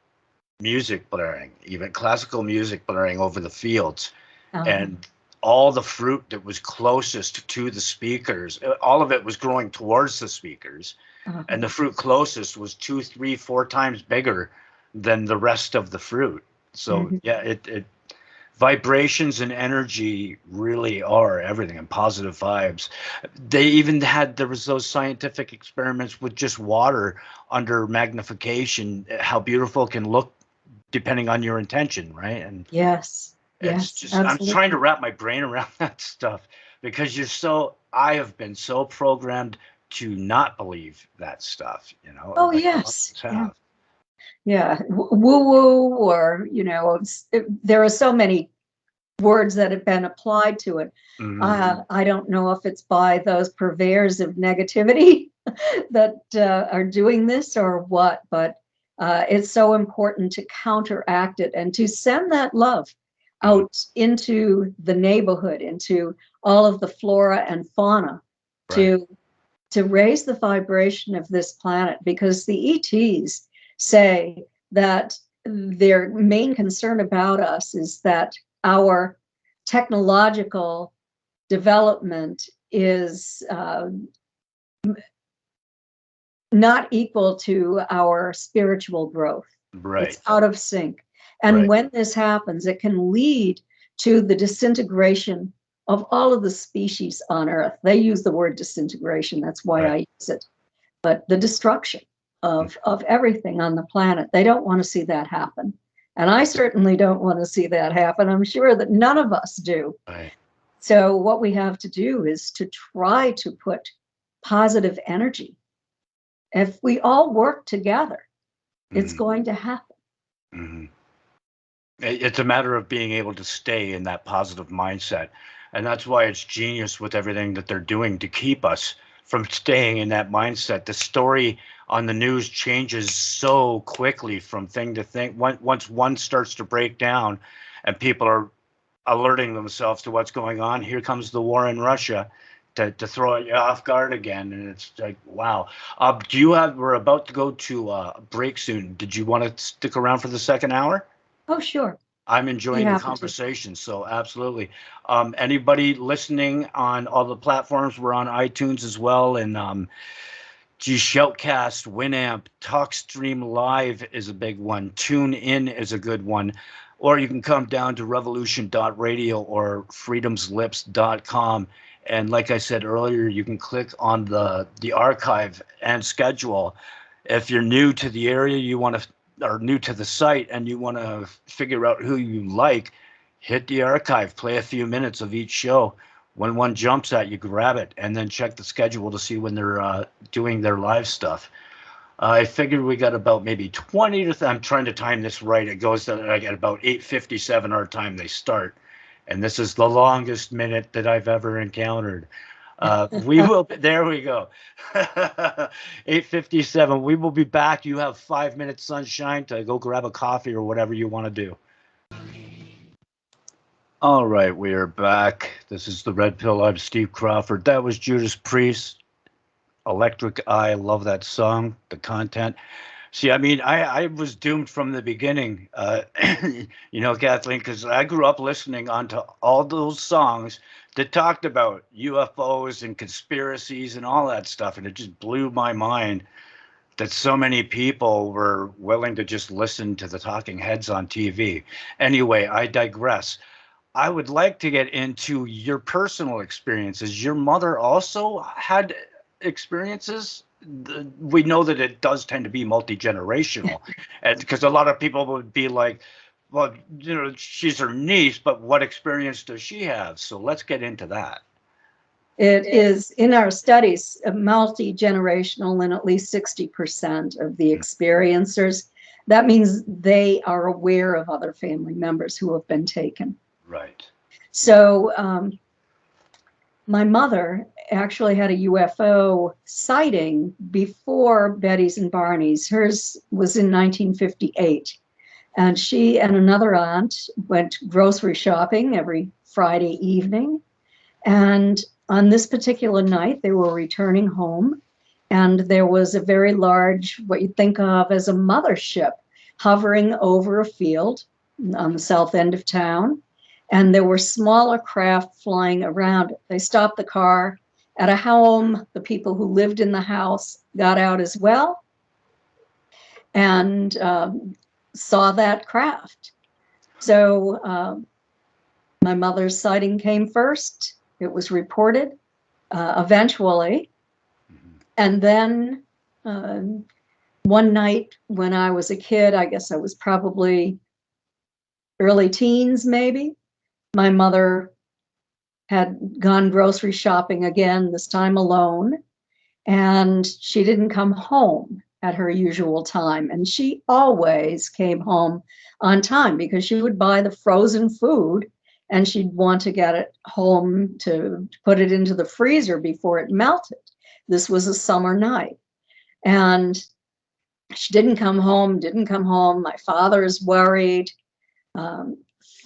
music blaring, even classical music blaring over the fields, and all the fruit that was closest to the speakers, all of it was growing towards the speakers, and the fruit closest was 2, 3, 4 times bigger than the rest of the fruit. So it vibrations and energy really are everything, and positive vibes. They even there was those scientific experiments with just water under magnification, how beautiful it can look depending on your intention, right? And
yes,
absolutely. I'm trying to wrap my brain around that stuff because I have been so programmed to not believe that stuff,
Oh, yes. Yeah. Yeah, woo-woo, or, there are so many words that have been applied to it. I don't know if it's by those purveyors of negativity that are doing this or what, but it's so important to counteract it and to send that love out into the neighborhood, into all of the flora and fauna,
Right.
to raise the vibration of this planet, because the ETs say that their main concern about us is that our technological development is not equal to our spiritual growth.
Right.
It's out of sync. And
Right.
when this happens, it can lead to the disintegration of all of the species on Earth. They use the word disintegration, that's why I use it. But the destruction of everything on the planet, they don't want to see that happen. And I certainly don't want to see that happen. I'm sure that none of us do.
Right.
So what we have to do is to try to put positive energy. If we all work together, it's going to happen.
Mm-hmm. It's a matter of being able to stay in that positive mindset. And that's why it's genius with everything that they're doing to keep us from staying in that mindset. The story on the news changes so quickly from thing to thing. Once one starts to break down and people are alerting themselves to what's going on, here comes the war in Russia to throw you off guard again. And it's like, wow. We're about to go to a break soon. Did you want to stick around for the second hour?
Oh, sure.
I'm enjoying the conversation, so absolutely. Anybody listening on all the platforms, we're on iTunes as well, and Shoutcast, Winamp, TalkStream Live is a big one. Tune In is a good one. Or you can come down to revolution.radio or freedomslips.com. And like I said earlier, you can click on the archive and schedule. If you're new to the area, you want to are new to the site and you want to figure out who you like, hit the archive, play a few minutes of each show. When one jumps at you, grab it, and then check the schedule to see when they're doing their live stuff. I figured we got about maybe 20 to, I'm trying to time this right. It goes to like at about 8:57 our time they start. And this is the longest minute that I've ever encountered. There we go. 8:57. We will be back. You have 5 minutes sunshine to go grab a coffee or whatever you want to do. All right, we are back. This is the Red Pill. I'm Steve Crawford. That was Judas Priest, Electric Eye. Love that song, the content. See, I mean, I was doomed from the beginning, Kathleen, because I grew up listening onto all those songs that talked about UFOs and conspiracies and all that stuff. And it just blew my mind that so many people were willing to just listen to the talking heads on TV. Anyway, I digress. I would like to get into your personal experiences. Your mother also had experiences. We know that it does tend to be multi-generational, and because a lot of people would be like, well, she's her niece, but what experience does she have? So let's get into that.
It is, in our studies, multi-generational in at least 60% of the experiencers. That means they are aware of other family members who have been taken.
Right.
So my mother actually had a UFO sighting before Betty's and Barney's. Hers was in 1958. And she and another aunt went grocery shopping every Friday evening. And on this particular night, they were returning home. And there was a very large, what you think of as a mothership, hovering over a field on the south end of town. And there were smaller craft flying around it. They stopped the car at a home. The people who lived in the house got out as well and saw that craft. So my mother's sighting came first. It was reported eventually. And then one night when I was a kid, I guess I was probably early teens maybe, my mother had gone grocery shopping again, this time alone, and she didn't come home. at her usual time. And she always came home on time because she would buy the frozen food and she'd want to get it home to put it into the freezer before it melted. This was a summer night. And she didn't come home. My father is worried.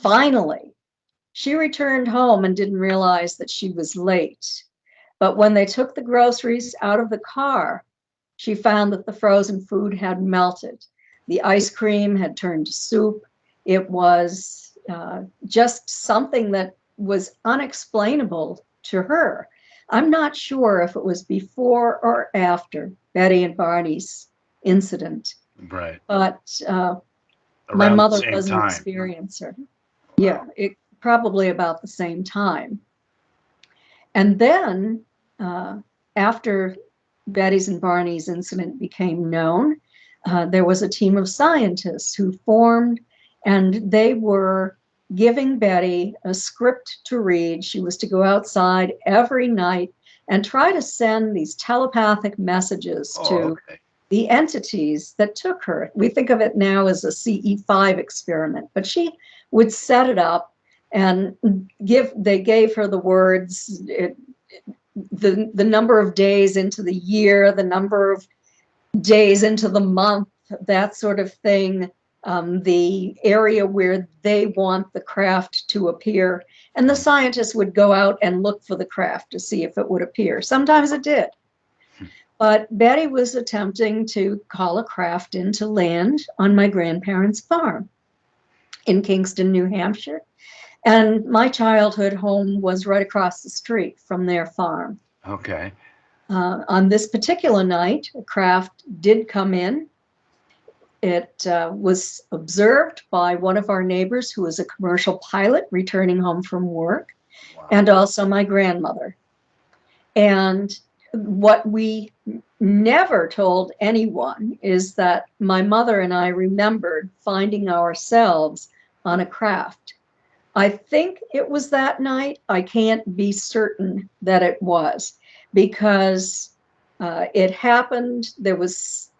Finally, she returned home and didn't realize that she was late. But when they took the groceries out of the car, she found that the frozen food had melted. The ice cream had turned to soup. It was just something that was unexplainable to her. I'm not sure if it was before or after Betty and Barney's incident.
Right.
But my mother was an experiencer. Yeah, probably about the same time. And then after Betty's and Barney's incident became known, there was a team of scientists who formed, and they were giving Betty a script to read. She was to go outside every night and try to send these telepathic messages to the entities that took her. We think of it now as a CE5 experiment, but she would set it up and they gave her the words, the number of days into the year, the number of days into the month, that sort of thing, the area where they want the craft to appear. And the scientists would go out and look for the craft to see if it would appear. Sometimes it did. But Betty was attempting to call a craft into land on my grandparents' farm in Kingston, New Hampshire. And my childhood home was right across the street from their farm.
Okay.
On this particular night, a craft did come in. It was observed by one of our neighbors who was a commercial pilot returning home from work, and also my grandmother. And what we never told anyone is that my mother and I remembered finding ourselves on a craft. I think it was that night. I can't be certain that it was, because it happened. There was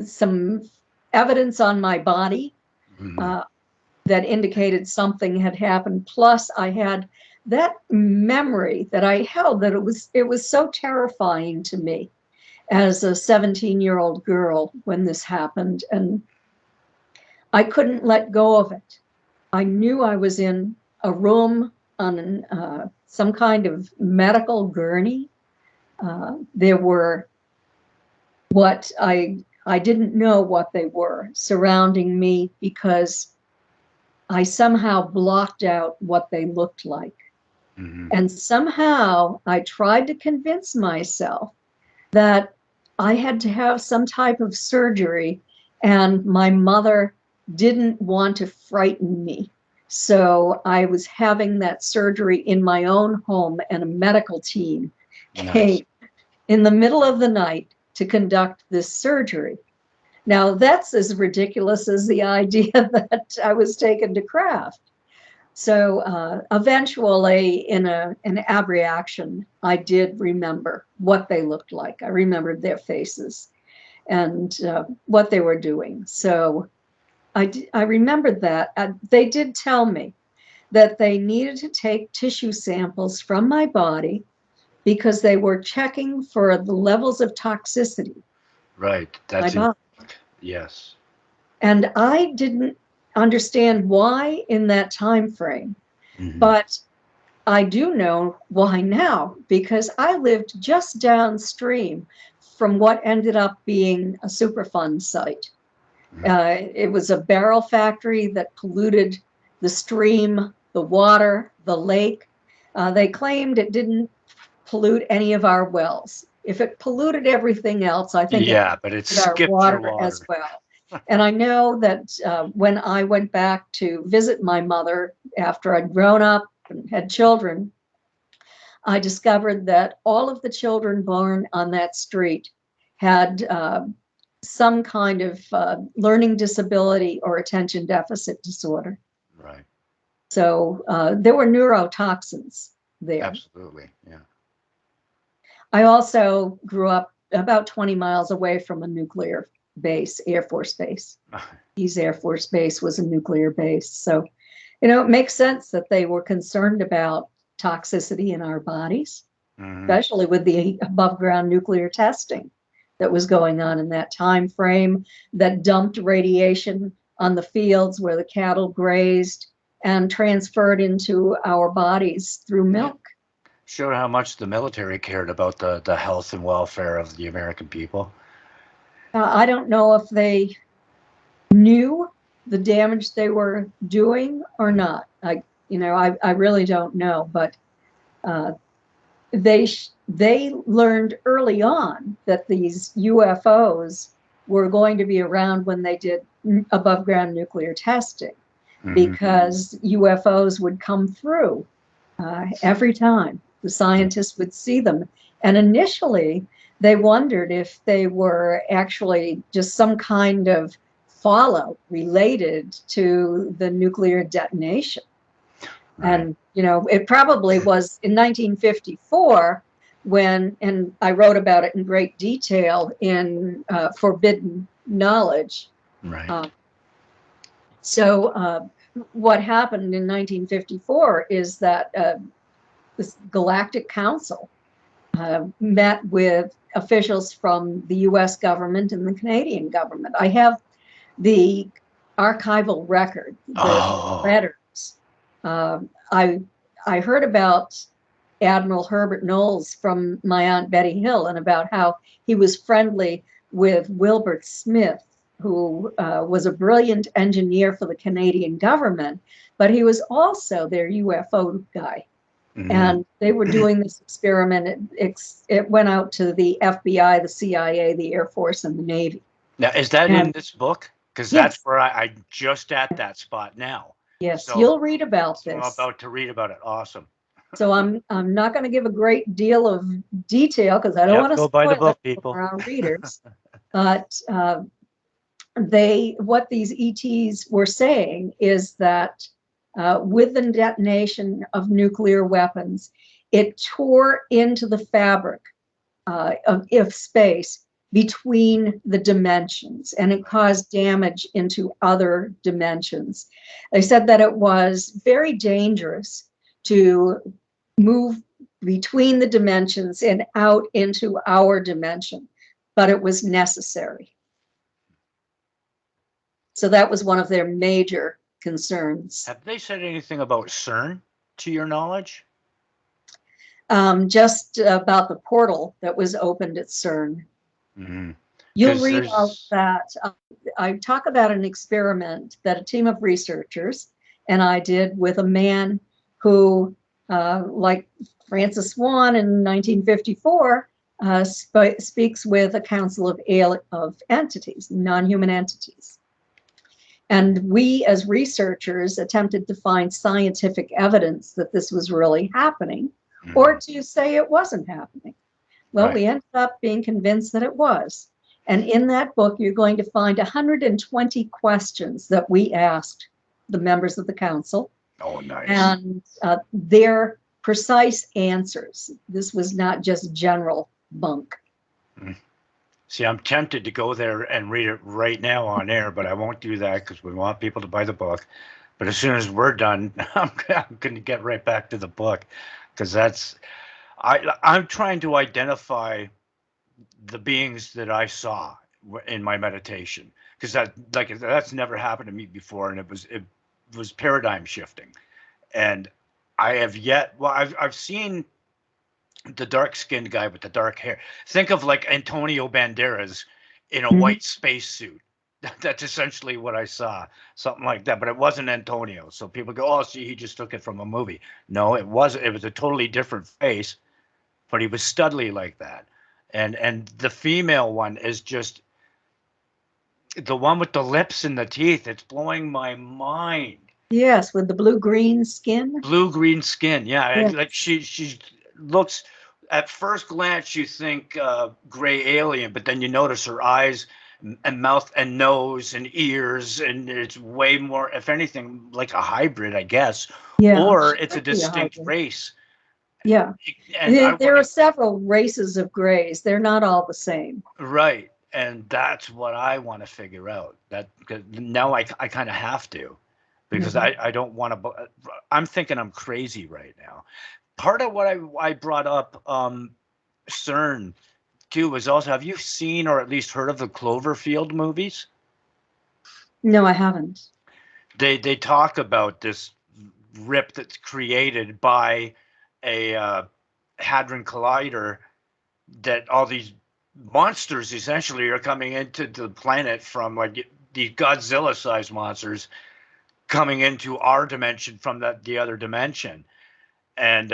some evidence on my body that indicated something had happened. Plus, I had that memory that I held that it was so terrifying to me as a 17-year-old girl when this happened, and I couldn't let go of it. I knew I was in a room on some kind of medical gurney. There were what I didn't know what they were surrounding me, because I somehow blocked out what they looked like. And somehow I tried to convince myself that I had to have some type of surgery, and my mother didn't want to frighten me. So I was having that surgery in my own home, and a medical team came in the middle of the night to conduct this surgery. Now, that's as ridiculous as the idea that I was taken to craft. So eventually, in an abreaction, I did remember what they looked like. I remembered their faces and what they were doing. So I remembered that. They did tell me that they needed to take tissue samples from my body because they were checking for the levels of toxicity.
Right. That's yes.
And I didn't understand why in that time frame, but I do know why now, because I lived just downstream from what ended up being a Superfund site. It was a barrel factory that polluted the stream, the water, the lake. They claimed it didn't pollute any of our wells. If it polluted everything else, I think
but it
our
skipped
water,
your water
as well. And I know that when I went back to visit my mother after I'd grown up and had children, I discovered that all of the children born on that street had some kind of learning disability or attention deficit disorder.
Right.
So there were neurotoxins there.
Absolutely. Yeah.
I also grew up about 20 miles away from a nuclear base, Air Force Base. Keys Air Force Base was a nuclear base. So, you know, it makes sense that they were concerned about toxicity in our bodies, especially with the above ground nuclear testing that was going on in that time frame, that dumped radiation on the fields where the cattle grazed and transferred into our bodies through milk.
Showed how much the military cared about the health and welfare of the American people.
I don't know if they knew the damage they were doing or not. I really don't know, but they learned early on that these UFOs were going to be around when they did above ground nuclear testing, because UFOs would come through every time. The scientists would see them. And initially, they wondered if they were actually just some kind of fallout related to the nuclear detonation. Right. And, you know, it probably was in 1954 when, and I wrote about it in great detail in Forbidden Knowledge.
Right.
So what happened in 1954 is that this Galactic Council met with officials from the US government and the Canadian government. I have the archival record, the letters. I heard about Admiral Herbert Knowles from my Aunt Betty Hill, and about how he was friendly with Wilbert Smith, who was a brilliant engineer for the Canadian government, but he was also their UFO guy. And they were doing this experiment. It went out to the FBI, the CIA, the Air Force, and the Navy.
Now, is that in this book? Because that's where I'm just at that spot now.
Yes, so you'll read about this.
I'm about to read about it. Awesome.
So I'm not going to give a great deal of detail because I don't want to spoil
the book,
it for our readers. But what these ETs were saying is that with the detonation of nuclear weapons, it tore into the fabric of space between the dimensions, and it caused damage into other dimensions. They said that it was very dangerous to move between the dimensions and out into our dimension, but it was necessary. So that was one of their major concerns.
Have they said anything about CERN, to your knowledge?
Just about the portal that was opened at CERN. You'll read about that. I talk about an experiment that a team of researchers and I did with a man who, like Francis Swann in 1954, speaks with a council of entities, non-human entities. And we, as researchers, attempted to find scientific evidence that this was really happening, or to say it wasn't happening. Well, we ended up being convinced that it was. And in that book, you're going to find 120 questions that we asked the members of the council.
Oh, nice.
And their precise answers. This was not just general bunk.
See, I'm tempted to go there and read it right now on air, but I won't do that because we want people to buy the book. But as soon as we're done, I'm going to get right back to the book, because I'm trying to identify the beings that I saw in my meditation, because that's never happened to me before, and it was paradigm shifting. And I have yet, well, I've seen the dark-skinned guy with the dark hair. Think of like Antonio Banderas in a white spacesuit. That's essentially what I saw, something like that. But it wasn't Antonio. So people go, "Oh, see, he just took it from a movie." No, it wasn't. It was a totally different face, but he was studly like that. And the female one is just the one with the lips and the teeth. It's blowing my mind.
Yes, with the blue-green skin.
Blue-green skin, yeah.
Yes.
Like she looks, at first glance, you think gray alien, but then you notice her eyes and mouth and nose and ears, and it's way more, if anything, like a hybrid, I guess. Yeah, or it's a distinct race.
Yeah. And there are several races of grays. They're not all the same.
Right. And that's what I want to figure out. That, 'cause now I kind of have to, because
Mhm.
I don't want to. I'm thinking I'm crazy right now. Part of what I brought up, CERN too, was also, have you seen or at least heard of the Cloverfield movies?
No, I haven't.
They talk about this rip that's created by a hadron collider, that all these monsters essentially are coming into the planet from, like, these Godzilla-sized monsters coming into our dimension from the other dimension. And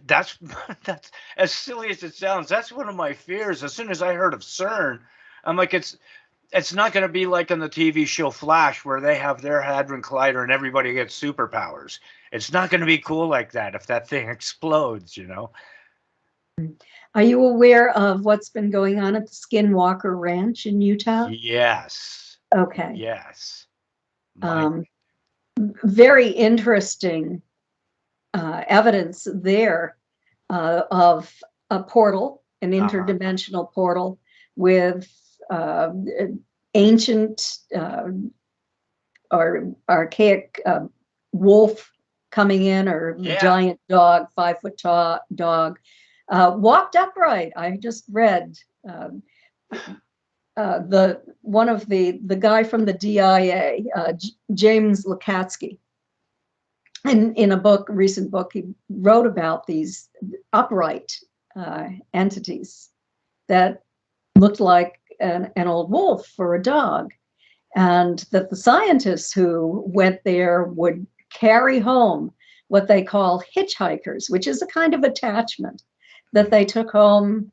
that's that's, as silly as it sounds, that's one of my fears. As soon as I heard of CERN, I'm like, it's not going to be like on the TV show Flash, where they have their hadron collider and everybody gets superpowers. It's not going to be cool like that if that thing explodes, you know?
Are you aware of what's been going on at the Skinwalker Ranch in Utah?
Yes.
Okay.
Yes. My.
Um, Very interesting evidence there of a portal, an
Uh-huh.
interdimensional portal with ancient or archaic wolf coming in, or
Yeah.
giant dog, 5 foot tall dog, walked upright. I just read the one of the guy from the DIA, James Lukatsky, in a book, recent book, he wrote about these upright entities that looked like an old wolf or a dog, and that the scientists who went there would carry home what they call hitchhikers, which is a kind of attachment that they took home.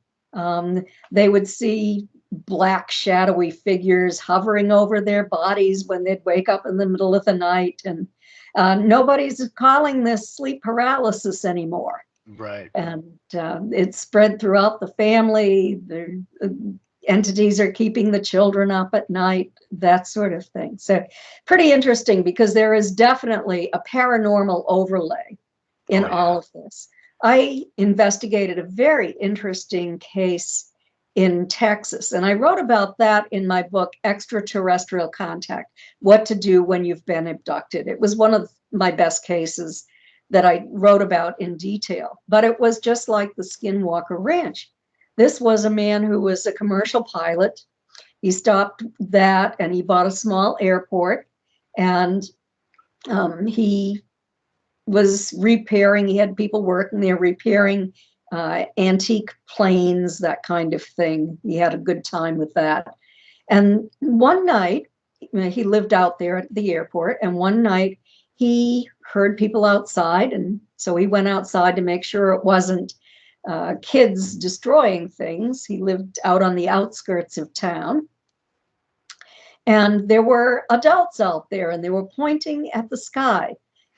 They would see black shadowy figures hovering over their bodies when they'd wake up in the middle of the night, and nobody's calling this sleep paralysis anymore.
Right.
And it's spread throughout the family. The entities are keeping the children up at night, that sort of thing. So pretty interesting, because there is definitely a paranormal overlay in
Oh
all
yeah.
of this. I investigated a very interesting case in Texas, and I wrote about that in my book, Extraterrestrial Contact: What to Do When You've Been Abducted. It was one of my best cases that I wrote about in detail, but it was just like the Skinwalker Ranch. This was a man who was a commercial pilot. He stopped that and he bought a small airport, and he was repairing, he had people working there repairing antique planes, that kind of thing. He had a good time with that. And one night, he lived out there at the airport, and one night he heard people outside, and so he went outside to make sure it wasn't kids destroying things. He lived out on the outskirts of town, and there were adults out there, and they were pointing at the sky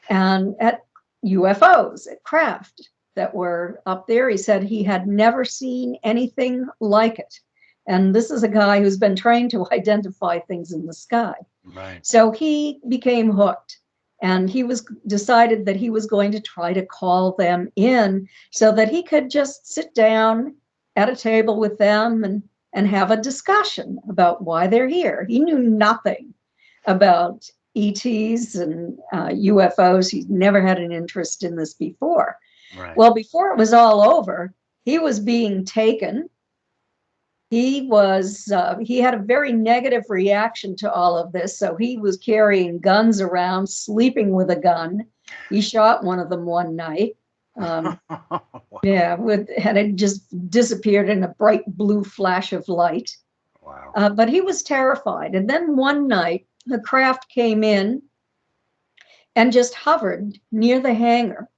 and at UFOs, at craft that were up there. He said he had never seen anything like it. And this is a guy who's been trained to identify things in the sky.
Right.
So he became hooked, and he was decided that he was going to try to call them in so that he could just sit down at a table with them and have a discussion about why they're here. He knew nothing about ETs and UFOs. He'd never had an interest in this before.
Right.
Well, before it was all over, he was being taken. He had a very negative reaction to all of this. So he was carrying guns around, sleeping with a gun. He shot one of them one night.
Wow.
Yeah, and it just disappeared in a bright blue flash of light.
Wow.
But he was terrified. And then one night, the craft came in and just hovered near the hangar.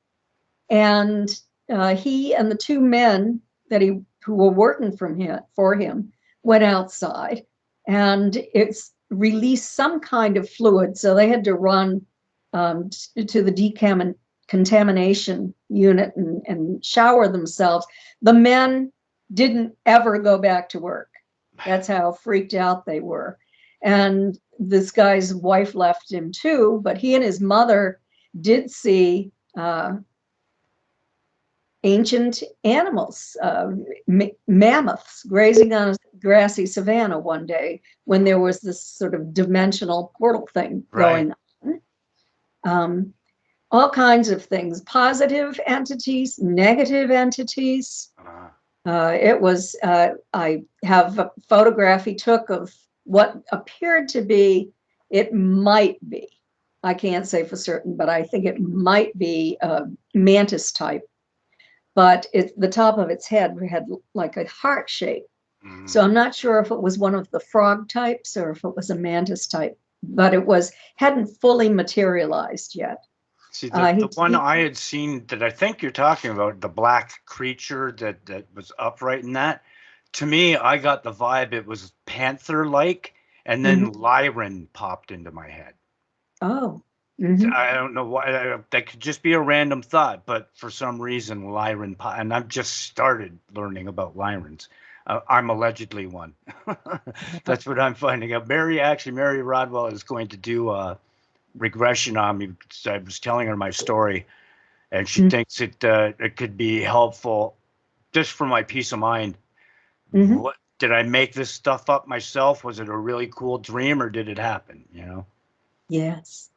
And he and the two men who were working for him went outside, and it's released some kind of fluid. So they had to run to the contamination unit and shower themselves. The men didn't ever go back to work. That's how freaked out they were. And this guy's wife left him too, but he and his mother did see ancient animals, mammoths grazing on a grassy savanna one day when there was this sort of dimensional portal thing going on. All kinds of things, positive entities, negative entities. I have a photograph he took of what appeared to be, it might be, I can't say for certain, but I think it might be a mantis type. But the top of its head had like a heart shape. So I'm not sure if it was one of the frog types or if it was a mantis type, but it hadn't fully materialized yet.
See, the one I had seen that I think you're talking about, the black creature that was upright in that, to me, I got the vibe it was panther-like, and then Lyran popped into my head.
Oh.
I don't know why. That could just be a random thought, but for some reason, Lyran, and I've just started learning about Lyrans. I'm allegedly one. That's what I'm finding out. Mary Rodwell is going to do a regression on me. I was telling her my story, and she thinks it could be helpful just for my peace of mind. What did I make this stuff up myself? Was it a really cool dream, or did it happen? You know?
Yes.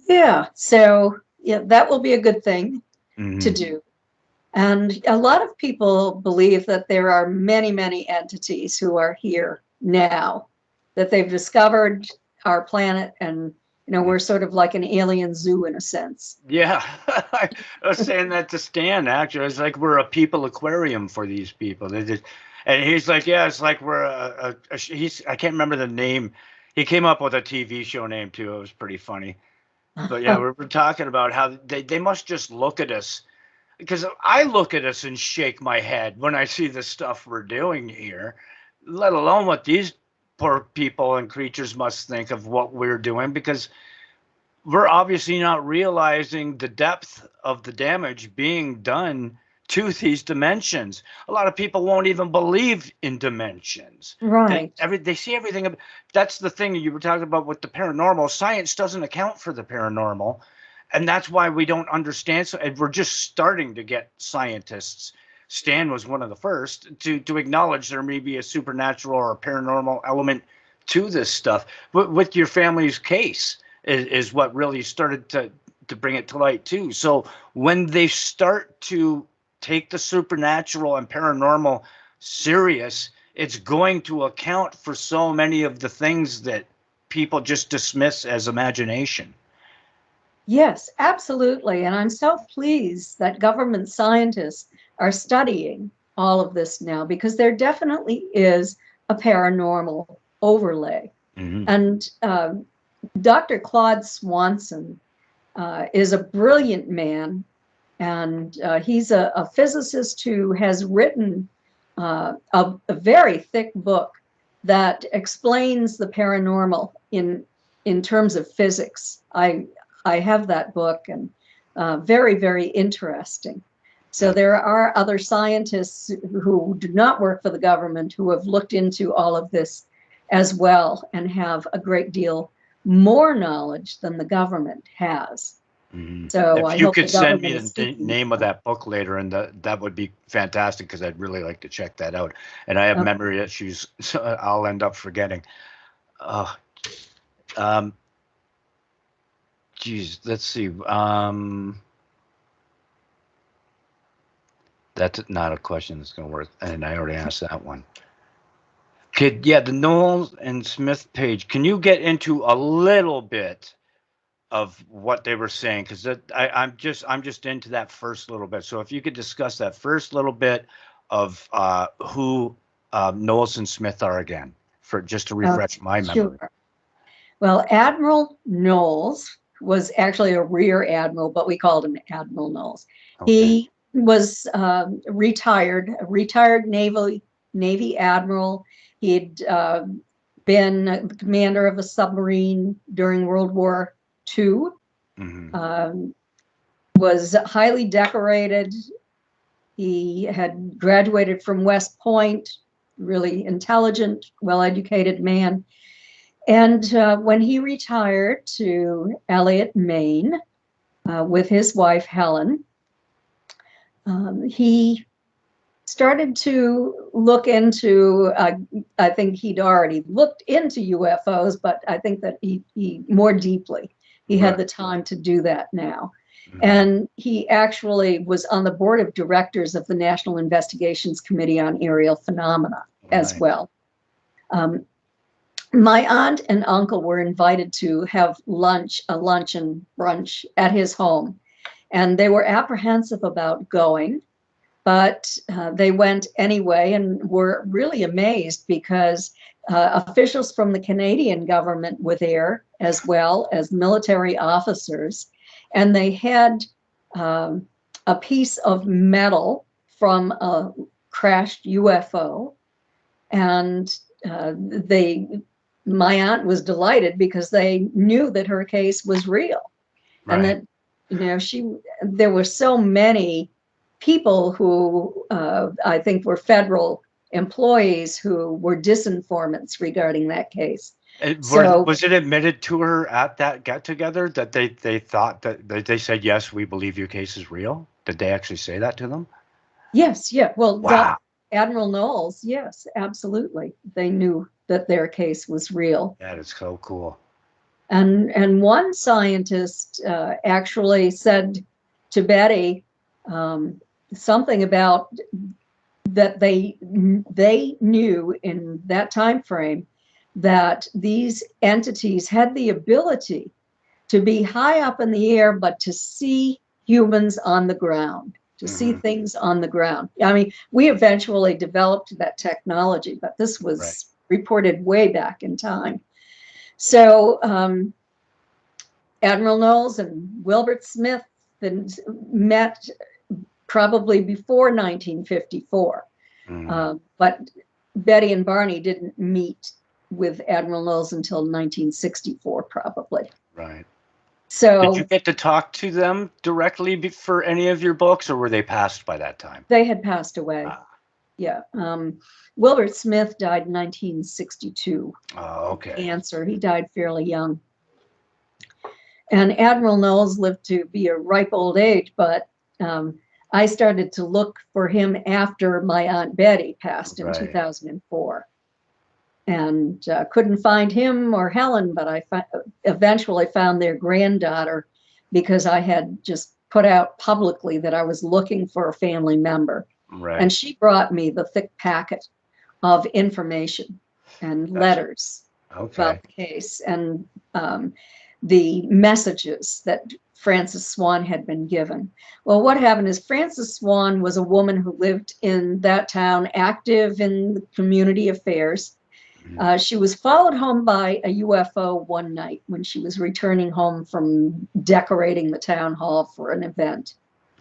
Yeah. So yeah, that will be a good thing to do. And a lot of people believe that there are many, many entities who are here now, that they've discovered our planet, and we're sort of like an alien zoo in a sense.
Yeah, I was saying that to Stan, actually. It's like we're a people aquarium for these people. And he's like, yeah, it's like we're I can't remember the name. He came up with a TV show name too. It was pretty funny. But yeah, we're talking about how they must just look at us, because I look at us and shake my head when I see the stuff we're doing here, let alone what these poor people and creatures must think of what we're doing, because we're obviously not realizing the depth of the damage being done to these dimensions. A lot of people won't even believe in dimensions.
Right.
They see everything. That's the thing you were talking about with the paranormal. Science doesn't account for the paranormal. And that's why we don't understand. So, and we're just starting to get scientists. Stan was one of the first to acknowledge there may be a supernatural or a paranormal element to this stuff. With your family's case is what really started to bring it to light too. So when they start to take the supernatural and paranormal serious, it's going to account for so many of the things that people just dismiss as imagination.
Yes, absolutely. And I'm so pleased that government scientists are studying all of this now, because there definitely is a paranormal overlay. And Dr. Claude Swanson is a brilliant man, and he's a physicist who has written a very thick book that explains the paranormal in terms of physics. I have that book, and very, very interesting. So there are other scientists who do not work for the government who have looked into all of this as well, and have a great deal more knowledge than the government has. So
if you could send me the name of that book later, and that would be fantastic, because I'd really like to check that out. And I have memory issues, so I'll end up forgetting. Geez, let's see. That's not a question that's going to work, and I already asked that one. The Knowles and Smith page. Can you get into a little bit of what they were saying? Because I'm just into that first little bit. So if you could discuss that first little bit of who Knowles and Smith are again, for just to refresh my memory.
Sure. Well, Admiral Knowles was actually a rear admiral, but we called him Admiral Knowles. Okay. He was a retired Navy admiral. He'd been the commander of a submarine during World War II. Was highly decorated. He had graduated from West Point, really intelligent, well-educated man. And when he retired to Eliot, Maine, with his wife, Helen, he started to look into, I think he'd already looked into UFOs, but I think that he more deeply, he had the time to do that now. And he actually was on the board of directors of the National Investigations Committee on Aerial Phenomena as well. My aunt and uncle were invited to have lunch, a luncheon brunch at his home, and they were apprehensive about going, but they went anyway and were really amazed because officials from the Canadian government were there, as well as military officers, and they had a piece of metal from a crashed UFO, and my aunt was delighted because they knew that her case was real, and that, you know, there were so many people who I think were federal employees who were disinformants regarding that case.
Was it admitted to her at that get together that they thought that they said, yes, we believe your case is real? Did they actually say that to them?
Yes, yeah. Well,
wow.
Admiral Knowles, yes, absolutely. They knew that their case was real.
That is so cool.
And one scientist actually said to Betty something about that they knew in that time frame that these entities had the ability to be high up in the air, but to see humans on the ground, to see things on the ground. I mean, we eventually developed that technology, but this was reported way back in time. So Admiral Knowles and Wilbert Smith met probably before 1954, but Betty and Barney didn't meet with Admiral Knowles until 1964, probably.
Right.
So
did you get to talk to them directly for any of your books, or were they passed by that time?
They had passed away. Yeah. Wilbert Smith died in 1962.
Oh, okay.
Cancer. He died fairly young. And Admiral Knowles lived to be a ripe old age, but I started to look for him after my Aunt Betty passed in 2004. And couldn't find him or Helen, but I eventually found their granddaughter because I had just put out publicly that I was looking for a family member. And she brought me the thick packet of information and letters about the case and the messages that Frances Swann had been given. Well, what happened is Frances Swann was a woman who lived in that town, active in community affairs. She was followed home by a UFO one night when she was returning home from decorating the town hall for an event.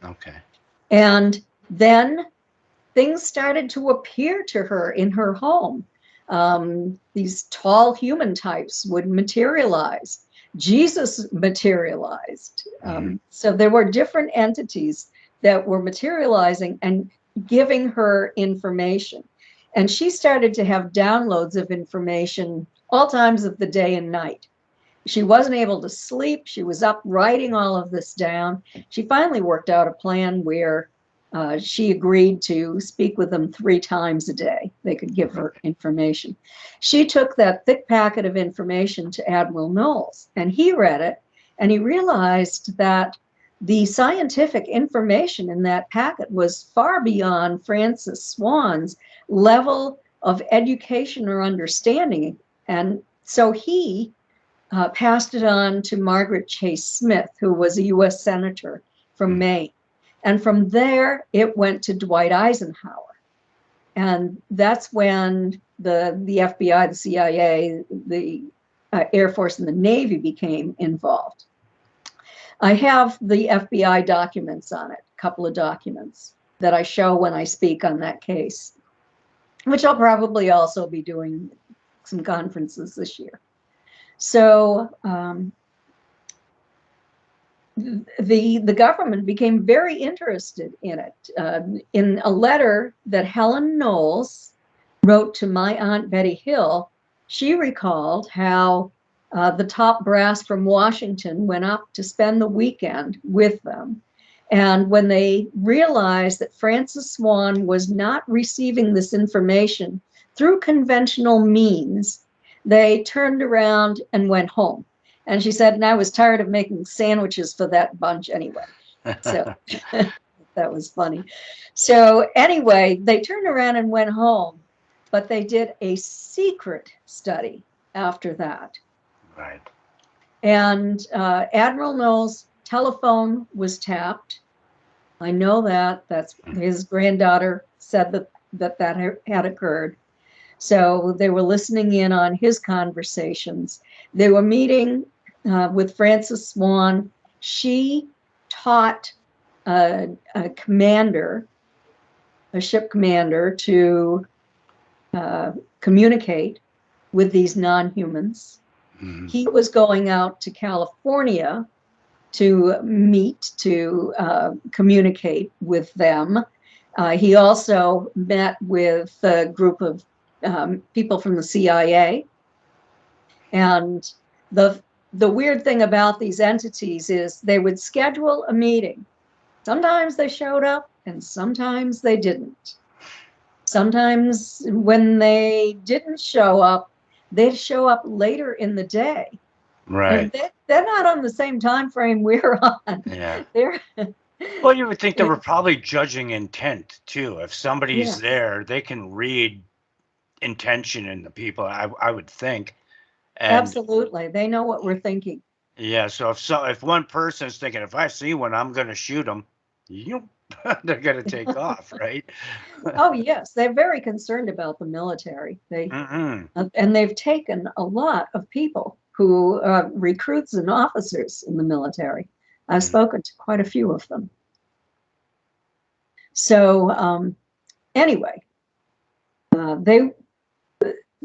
Okay. And then things started to appear to her in her home. These tall human types would materialize. Jesus materialized. So there were different entities that were materializing and giving her information. And she started to have downloads of information all times of the day and night. She wasn't able to sleep. She was up writing all of this down. She finally worked out a plan where she agreed to speak with them 3 times a day. They could give her information. She took that thick packet of information to Admiral Knowles, and he read it, and he realized that the scientific information in that packet was far beyond Frances Swann's level of education or understanding. And so he passed it on to Margaret Chase Smith, who was a U.S. Senator from Maine. And from there, it went to Dwight Eisenhower. And that's when the FBI, the CIA, the Air Force, and the Navy became involved. I have the FBI documents on it, a couple of documents that I show when I speak on that case, which I'll probably also be doing some conferences this year. So the government became very interested in it. In a letter that Helen Knowles wrote to my Aunt Betty Hill, she recalled how the top brass from Washington went up to spend the weekend with them. And when they realized that Francis Swann was not receiving this information through conventional means, they turned around and went home. And she said, and I was tired of making sandwiches for that bunch anyway. So that was funny. So anyway, they turned around and went home, but they did a secret study after that.
Right.
And Admiral Knowles' telephone was tapped. I know that. That's his granddaughter said that had occurred. So they were listening in on his conversations. They were meeting with Francis Swann. She taught a commander, a ship commander, to communicate with these non-humans. Mm-hmm. He was going out to California to meet, to communicate with them. He also met with a group of people from the CIA. And the weird thing about these entities is they would schedule a meeting. Sometimes they showed up and sometimes they didn't. Sometimes when they didn't show up, they'd show up later in the day.
Right.
They're not on the same time frame we're on.
Yeah.
They're
Well, you would think they were probably judging intent too. If somebody's
yeah.
there, they can read intention in the people, I would think. And
absolutely. They know what we're thinking.
yeah, so if one person is thinking, if I see one, I'm going to shoot them, they're going to take off, right?
Oh yes, they're very concerned about the military. And they've taken a lot of people who recruits and officers in the military. I've spoken to quite a few of them. So anyway,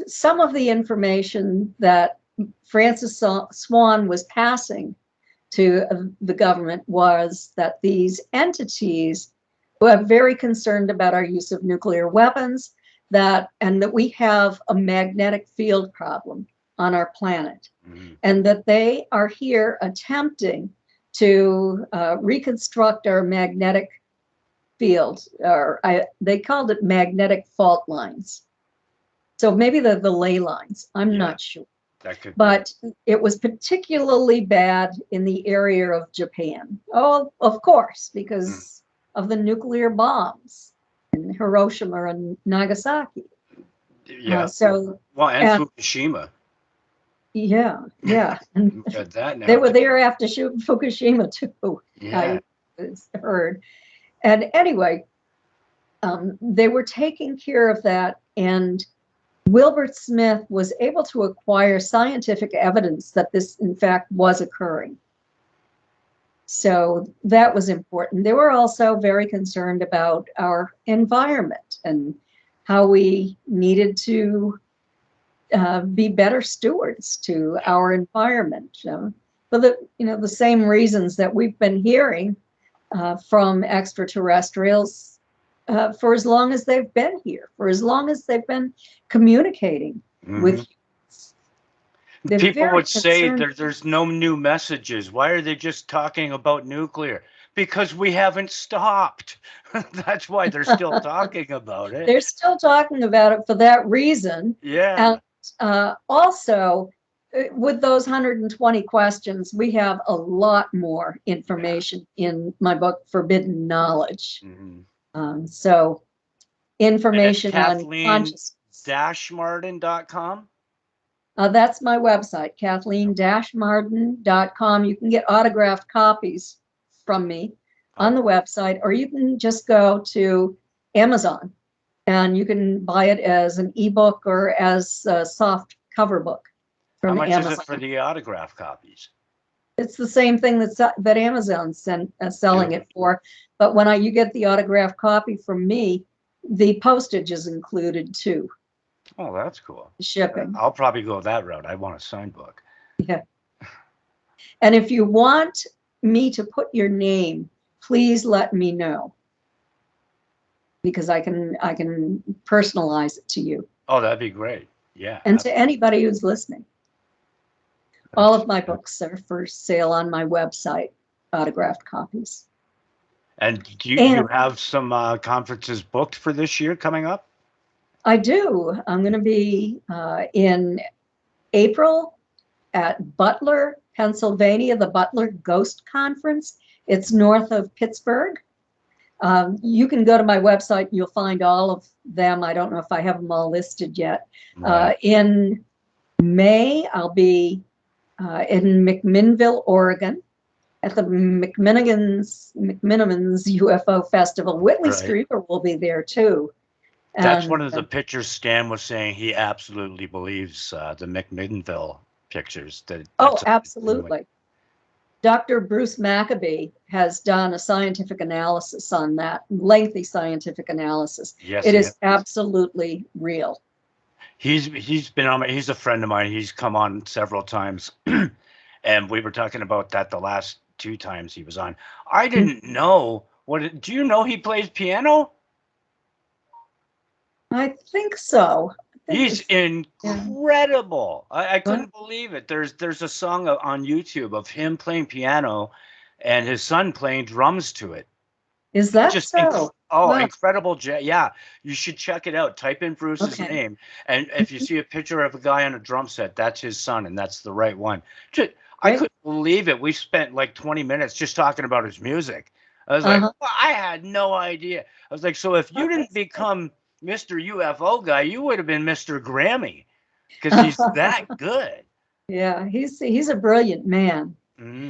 some of the information that Francis Swann was passing to the government was that these entities were very concerned about our use of nuclear weapons, and that we have a magnetic field problem on our planet, and that they are here attempting to reconstruct our magnetic field, or they called it magnetic fault lines. So maybe the ley lines, I'm not sure.
That could
but it was particularly bad in the area of Japan. Oh, of course, because of the nuclear bombs in Hiroshima and Nagasaki.
Yeah. And Fukushima.
Yeah. And
that now.
They were there after shooting Fukushima too.
Yeah.
I heard. And anyway, they were taking care of that, and Wilbert Smith was able to acquire scientific evidence that this, in fact, was occurring. So that was important. They were also very concerned about our environment and how we needed to be better stewards to our environment. For the same reasons that we've been hearing from extraterrestrials for as long as they've been here, for as long as they've been communicating with humans.
People would say there's no new messages. Why are they just talking about nuclear? Because we haven't stopped. That's why they're still talking about it.
They're still talking about it for that reason.
Yeah.
And also, with those 120 questions, we have a lot more information in my book, Forbidden Knowledge. So information on
KATHLEEN-MARDEN.com.
That's my website, KATHLEEN-MARDEN.com. You can get autographed copies from me on the website, or you can just go to Amazon and you can buy it as an ebook or as a soft cover book from Amazon.
How much is it for the autograph copies?
It's the same thing that Amazon's selling it for, but when you get the autographed copy from me, the postage is included too.
Oh, that's cool.
Shipping.
I'll probably go that route. I want a signed book.
Yeah. And if you want me to put your name, please let me know, because I can personalize it to you.
Oh, that'd be great. Yeah.
And to anybody who's listening. All of my books are for sale on my website, autographed copies.
And do you
And
have some conferences booked for this year coming up?
I do. I'm going to be in April at Butler, Pennsylvania, the Butler Ghost Conference. It's north of Pittsburgh. You can go to my website and you'll find all of them. I don't know if I have them all listed yet.
Right.
In May, I'll be in McMinnville, Oregon, at the McMinimans UFO Festival. Whitley
Right.
Strieber will be there too.
That's
And
one of the pictures Stan was saying he absolutely believes the McMinnville pictures. That's
absolutely. Dr. Bruce Maccabee has done a scientific analysis on that, lengthy scientific analysis.
Yes,
It is absolutely real.
He's been on. He's a friend of mine. He's come on several times, and we were talking about that the last 2 times he was on. I didn't know. Do you know he plays piano?
I think so.
He's incredible. I couldn't believe it. There's a song on YouTube of him playing piano and his son playing drums to it.
Is that just so?
Wow. Incredible. Yeah, you should check it out. Type in Bruce's name. And if you see a picture of a guy on a drum set, that's his son, and that's the right one. I couldn't believe it. We spent like 20 minutes just talking about his music. I was like, well, I had no idea. I was like, so if you didn't become Mr. UFO guy, you would have been Mr. Grammy, because he's that good.
Yeah, he's a brilliant man.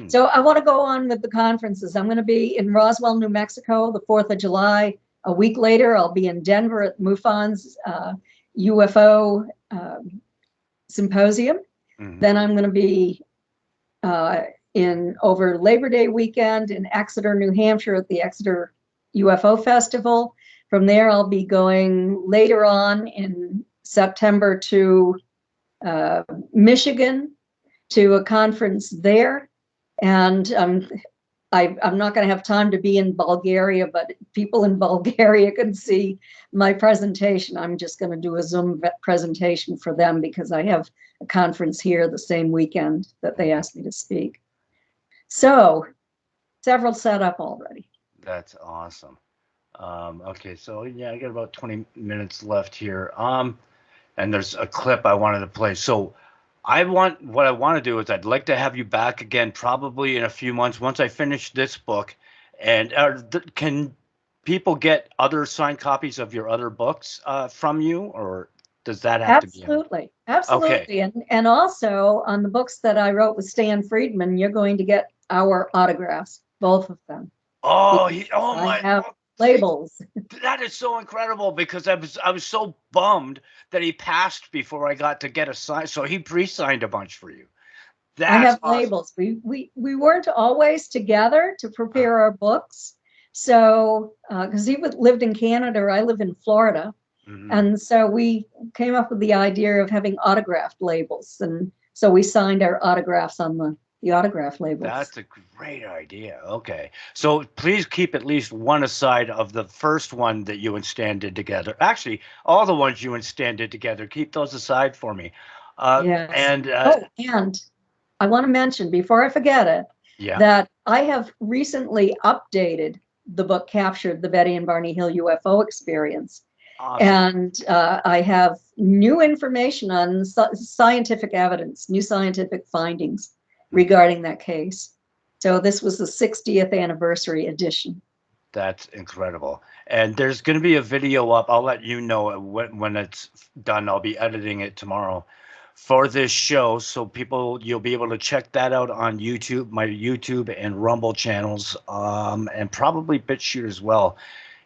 So I want to go on with the conferences. I'm going to be in Roswell, New Mexico, the 4th of July. A week later, I'll be in Denver at MUFON's UFO symposium. Then I'm going to be in over Labor Day weekend in Exeter, New Hampshire at the Exeter UFO Festival. From there, I'll be going later on in September to Michigan to a conference there. And I'm not going to have time to be in Bulgaria, but people in Bulgaria can see my presentation. I'm just going to do a Zoom presentation for them because I have a conference here the same weekend that they asked me to speak. So several set up already.
That's awesome. Okay, so yeah, I got about 20 minutes left here. And there's a clip I wanted to play. So what I want to do is I'd like to have you back again, probably in a few months once I finish this book. And can people get other signed copies of your other books from you, or does that have to be?
Absolutely. Okay. And also on the books that I wrote with Stan Friedman, you're going to get our autographs, both of them.
I
have labels.
That is so incredible, because I was so bummed that he passed before I got to get a sign. So he pre-signed a bunch for you.
I have awesome. Labels. We weren't always together to prepare our books. So because he lived in Canada, I live in Florida. And so we came up with the idea of having autographed labels. And so we signed our autographs on the autograph labels.
That's a great idea. Okay. So please keep at least one aside of the first one that you and Stan did together. Actually, all the ones you and Stan did together, keep those aside for me.
Yes. And I want to mention, before I forget it, that I have recently updated the book Captured, the Betty and Barney Hill UFO Experience. Awesome. And I have new information on scientific evidence, new scientific findings regarding that case. So this was the 60th anniversary edition.
That's incredible. And there's going to be a video up. I'll let you know when it's done. I'll be editing it tomorrow for this show. So you'll be able to check that out on YouTube, my YouTube and Rumble channels, and probably BitChute as well,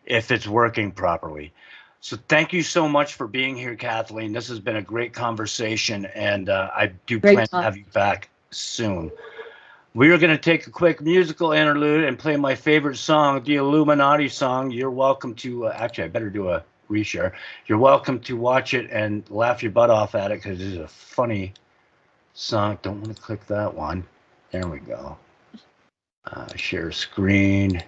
if it's working properly. So thank you so much for being here, Kathleen. This has been a great conversation, and I do plan to have you back soon. We are going to take a quick musical interlude and play my favorite song, the Illuminati song. You're welcome to, actually, I better do a reshare. You're welcome to watch it and laugh your butt off at it, because it's a funny song. Don't want to click that one. There we go. Share screen.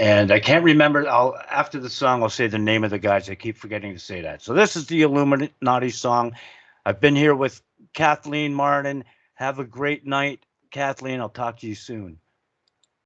And I can't remember. After the song, I'll say the name of the guys. I keep forgetting to say that. So this is the Illuminati song. I've been here with Kathleen Marden. Have a great night, Kathleen. I'll talk to you soon.